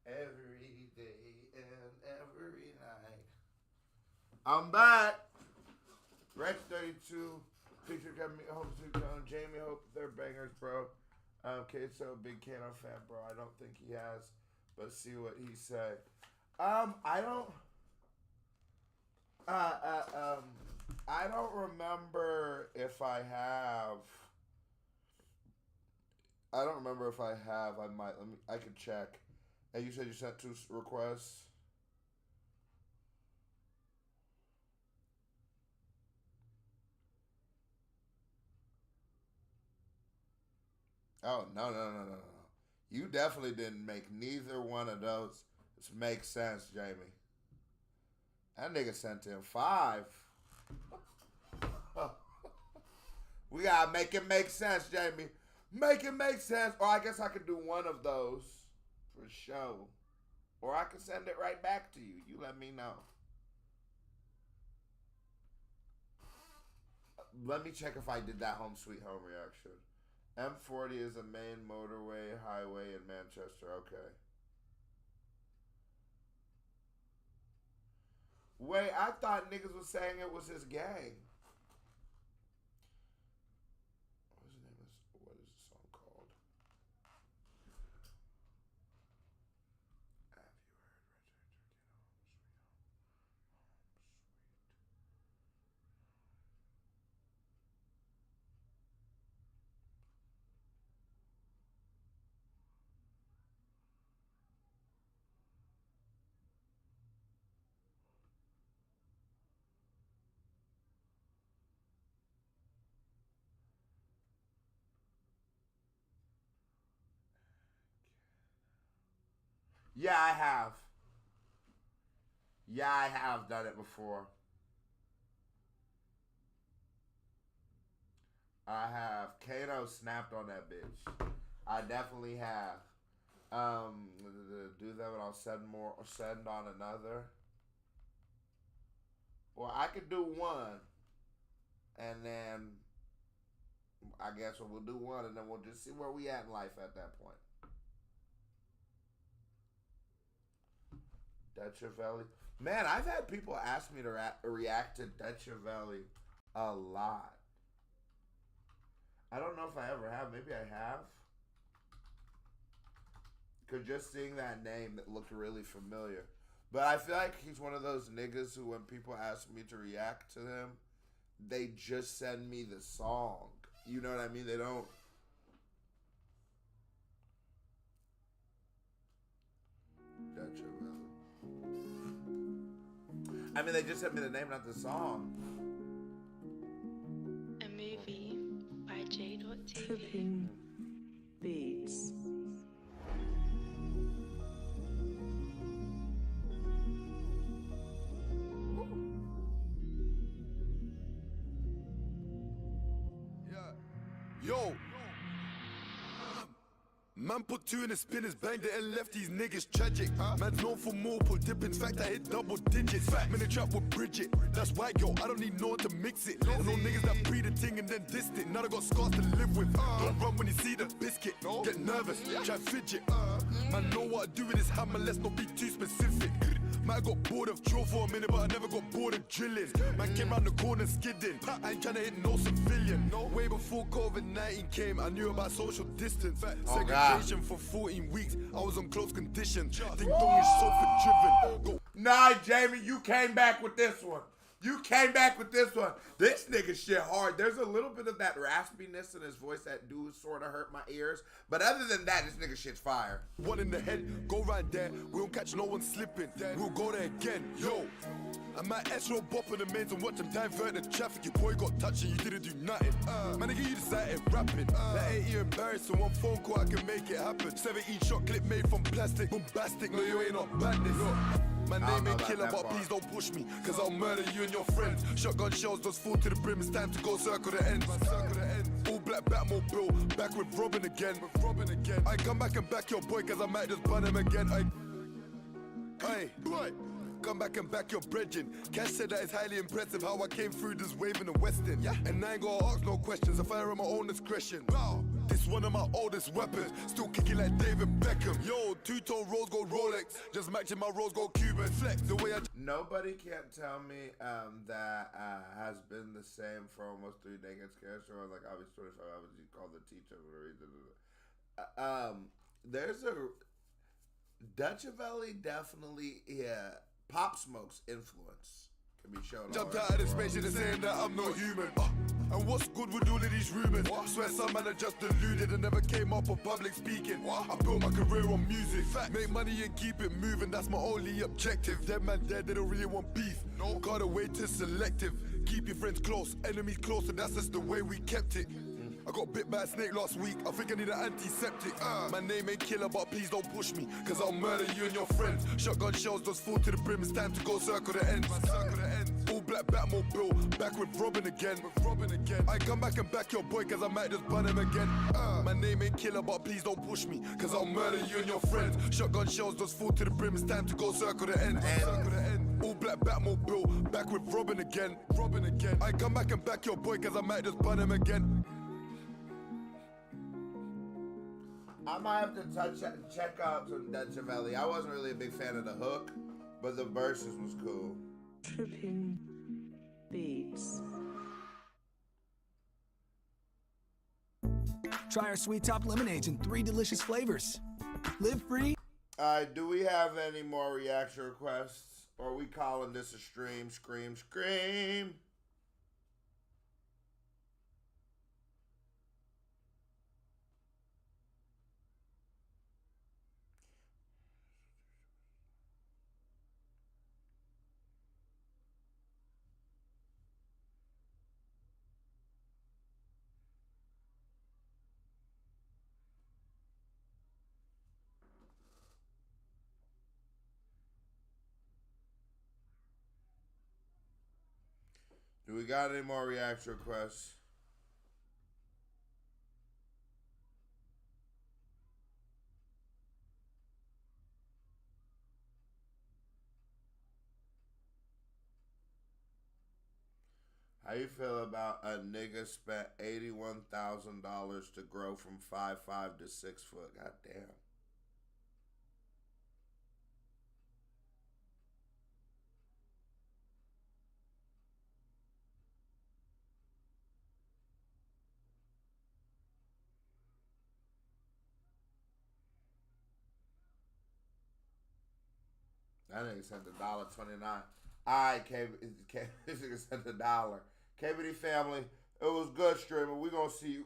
Speaker 1: Every day and every night. I'm back. Rex 32. Picture got me. Hope Jamie. Hope they're bangers, bro. Queso, big Kano fan, bro. I don't think he has, but see what he said. I don't remember if I have. I don't remember if I have. I might. I could check. And you said you sent 2 requests. Oh, no. You definitely didn't make neither one of those. This makes sense, Jamie. That nigga sent in 5. We gotta make it make sense, Jamie. Make it make sense. Or I guess I could do one of those for show. Or I can send it right back to you. You let me know. Let me check if I did that Home Sweet Home reaction. M40 is a main motorway highway in Manchester. Okay. Wait, I thought niggas was saying it was his gang. What is the song called? Have you Yeah, I have. Yeah, I have done it before. I have. Kano snapped on that bitch. I definitely have. Do that and I'll send more or send on another. Or I could do one. And then I guess we'll do one and then we'll just see where we at in life at that point. Dechavelli. Man, I've had people ask me to react to Dechavelli a lot. I don't know if I ever have. Maybe I have. Because just seeing that name, that looked really familiar. But I feel like he's one of those niggas who when people ask me to react to him, they just send me the song. You know what I mean? They don't. Dechavelli. I mean, they just sent me the name, not the song.
Speaker 21: A movie by J.TV.
Speaker 11: Beats.
Speaker 12: Yo. Man put 2 in the spinners, banged it and left these niggas tragic. Man's known for multiple dippings, fact I hit double digits. Man, the trap with Bridget, that's white girl, I don't need no one to mix it. No niggas that breed a ting and then dissed it. Now I got scars to live with. Don't run when you see the biscuit, get nervous, try fidget. Man know what I do with this hammer, let's not be too specific. Man, I got bored of drill for a minute, but I never got bored of drilling. Man came round the corner skidding, I ain't tryna hit no civilian. Way before COVID-19 came, I knew about social distance. Segregation for 14 weeks, I was on close condition. Ding dong is sofa driven.
Speaker 1: Nah, Jamie, you came back with this one. You came back with this one. This nigga shit hard. There's a little bit of that raspiness in his voice that do sort of hurt my ears. But other than that, this nigga shit's fire.
Speaker 12: One in the head, go right there. We don't catch no one slipping. We'll go there again. Yo, I might S-roll bop in the mains and watch them divert the traffic. Your boy got touched and you didn't do nothing. Man, nigga, you decided rapping. That ain't you embarrassing. One phone call, I can make it happen. 17 shot clip made from plastic. Bombastic, no, you ain't not badness. My name ain't killer, but please don't push me, cause I'll murder you and your friends. Shotgun shells just fall to the brim, it's time to go circle the ends. All black Batmobile, back with Robin again. I come back and back your boy, cause I might just burn him again. Hey, boy, Come back and back your brethren. Cash said that it's highly impressive how I came through this wave in the Western. Yeah. And I ain't gonna ask no questions. I fire at my own discretion. Wow. This one of my oldest weapons. Still kicking like David Beckham. Yo, two-tone rose gold Rolex. Just matching my rose gold Cuban flex. The way I...
Speaker 1: Nobody can't tell me that has been the same for almost 3 decades. Cash or like obviously 25 hours. You call the teacher for a reason. There's a Dutch Valley definitely Pop Smoke's influence can be shown.
Speaker 12: Jumped out of the spaceship and saying that I'm not human. And what's good with all of these rumors? I swear some man are just deluded and never came up of public speaking. I built my career on music. Make money and keep it moving, that's my only objective. Dead man dead, they don't really want beef. No, gotta wait till selective. Keep your friends close, enemies close, and that's just the way we kept it. I got bit by a snake last week, I think I need an antiseptic. My name ain't killer, but please don't push me, cause I'll murder you and your friends. Shotgun shells just full to the brim, it's time to go circle the ends. All black Batmobile, back with Robin again. I come back and back your boy, cause I might just burn him again. My name ain't killer, but please don't push me, cause I'll murder you and your friends. Shotgun shells just full to the brim, it's time to go circle the ends. All black Batmobile, back with Robin again. I come back and back your boy, cause I might just burn him again.
Speaker 1: I might have to check out some Dutch Valley. I wasn't really a big fan of the hook, but the verses was cool.
Speaker 11: Tripping beats.
Speaker 15: Try our sweet top lemonades in 3 delicious flavors. Live free.
Speaker 1: Alright, do we have any more reaction requests? Or are we calling this a stream? Scream, scream. Do we got any more reaction requests? How you feel about a nigga spent $81,000 to grow from 5'5" to 6 foot? God damn. That nigga sent $1.29. Alright, this nigga sent $1. KBD family, it was good streaming. We gonna see you.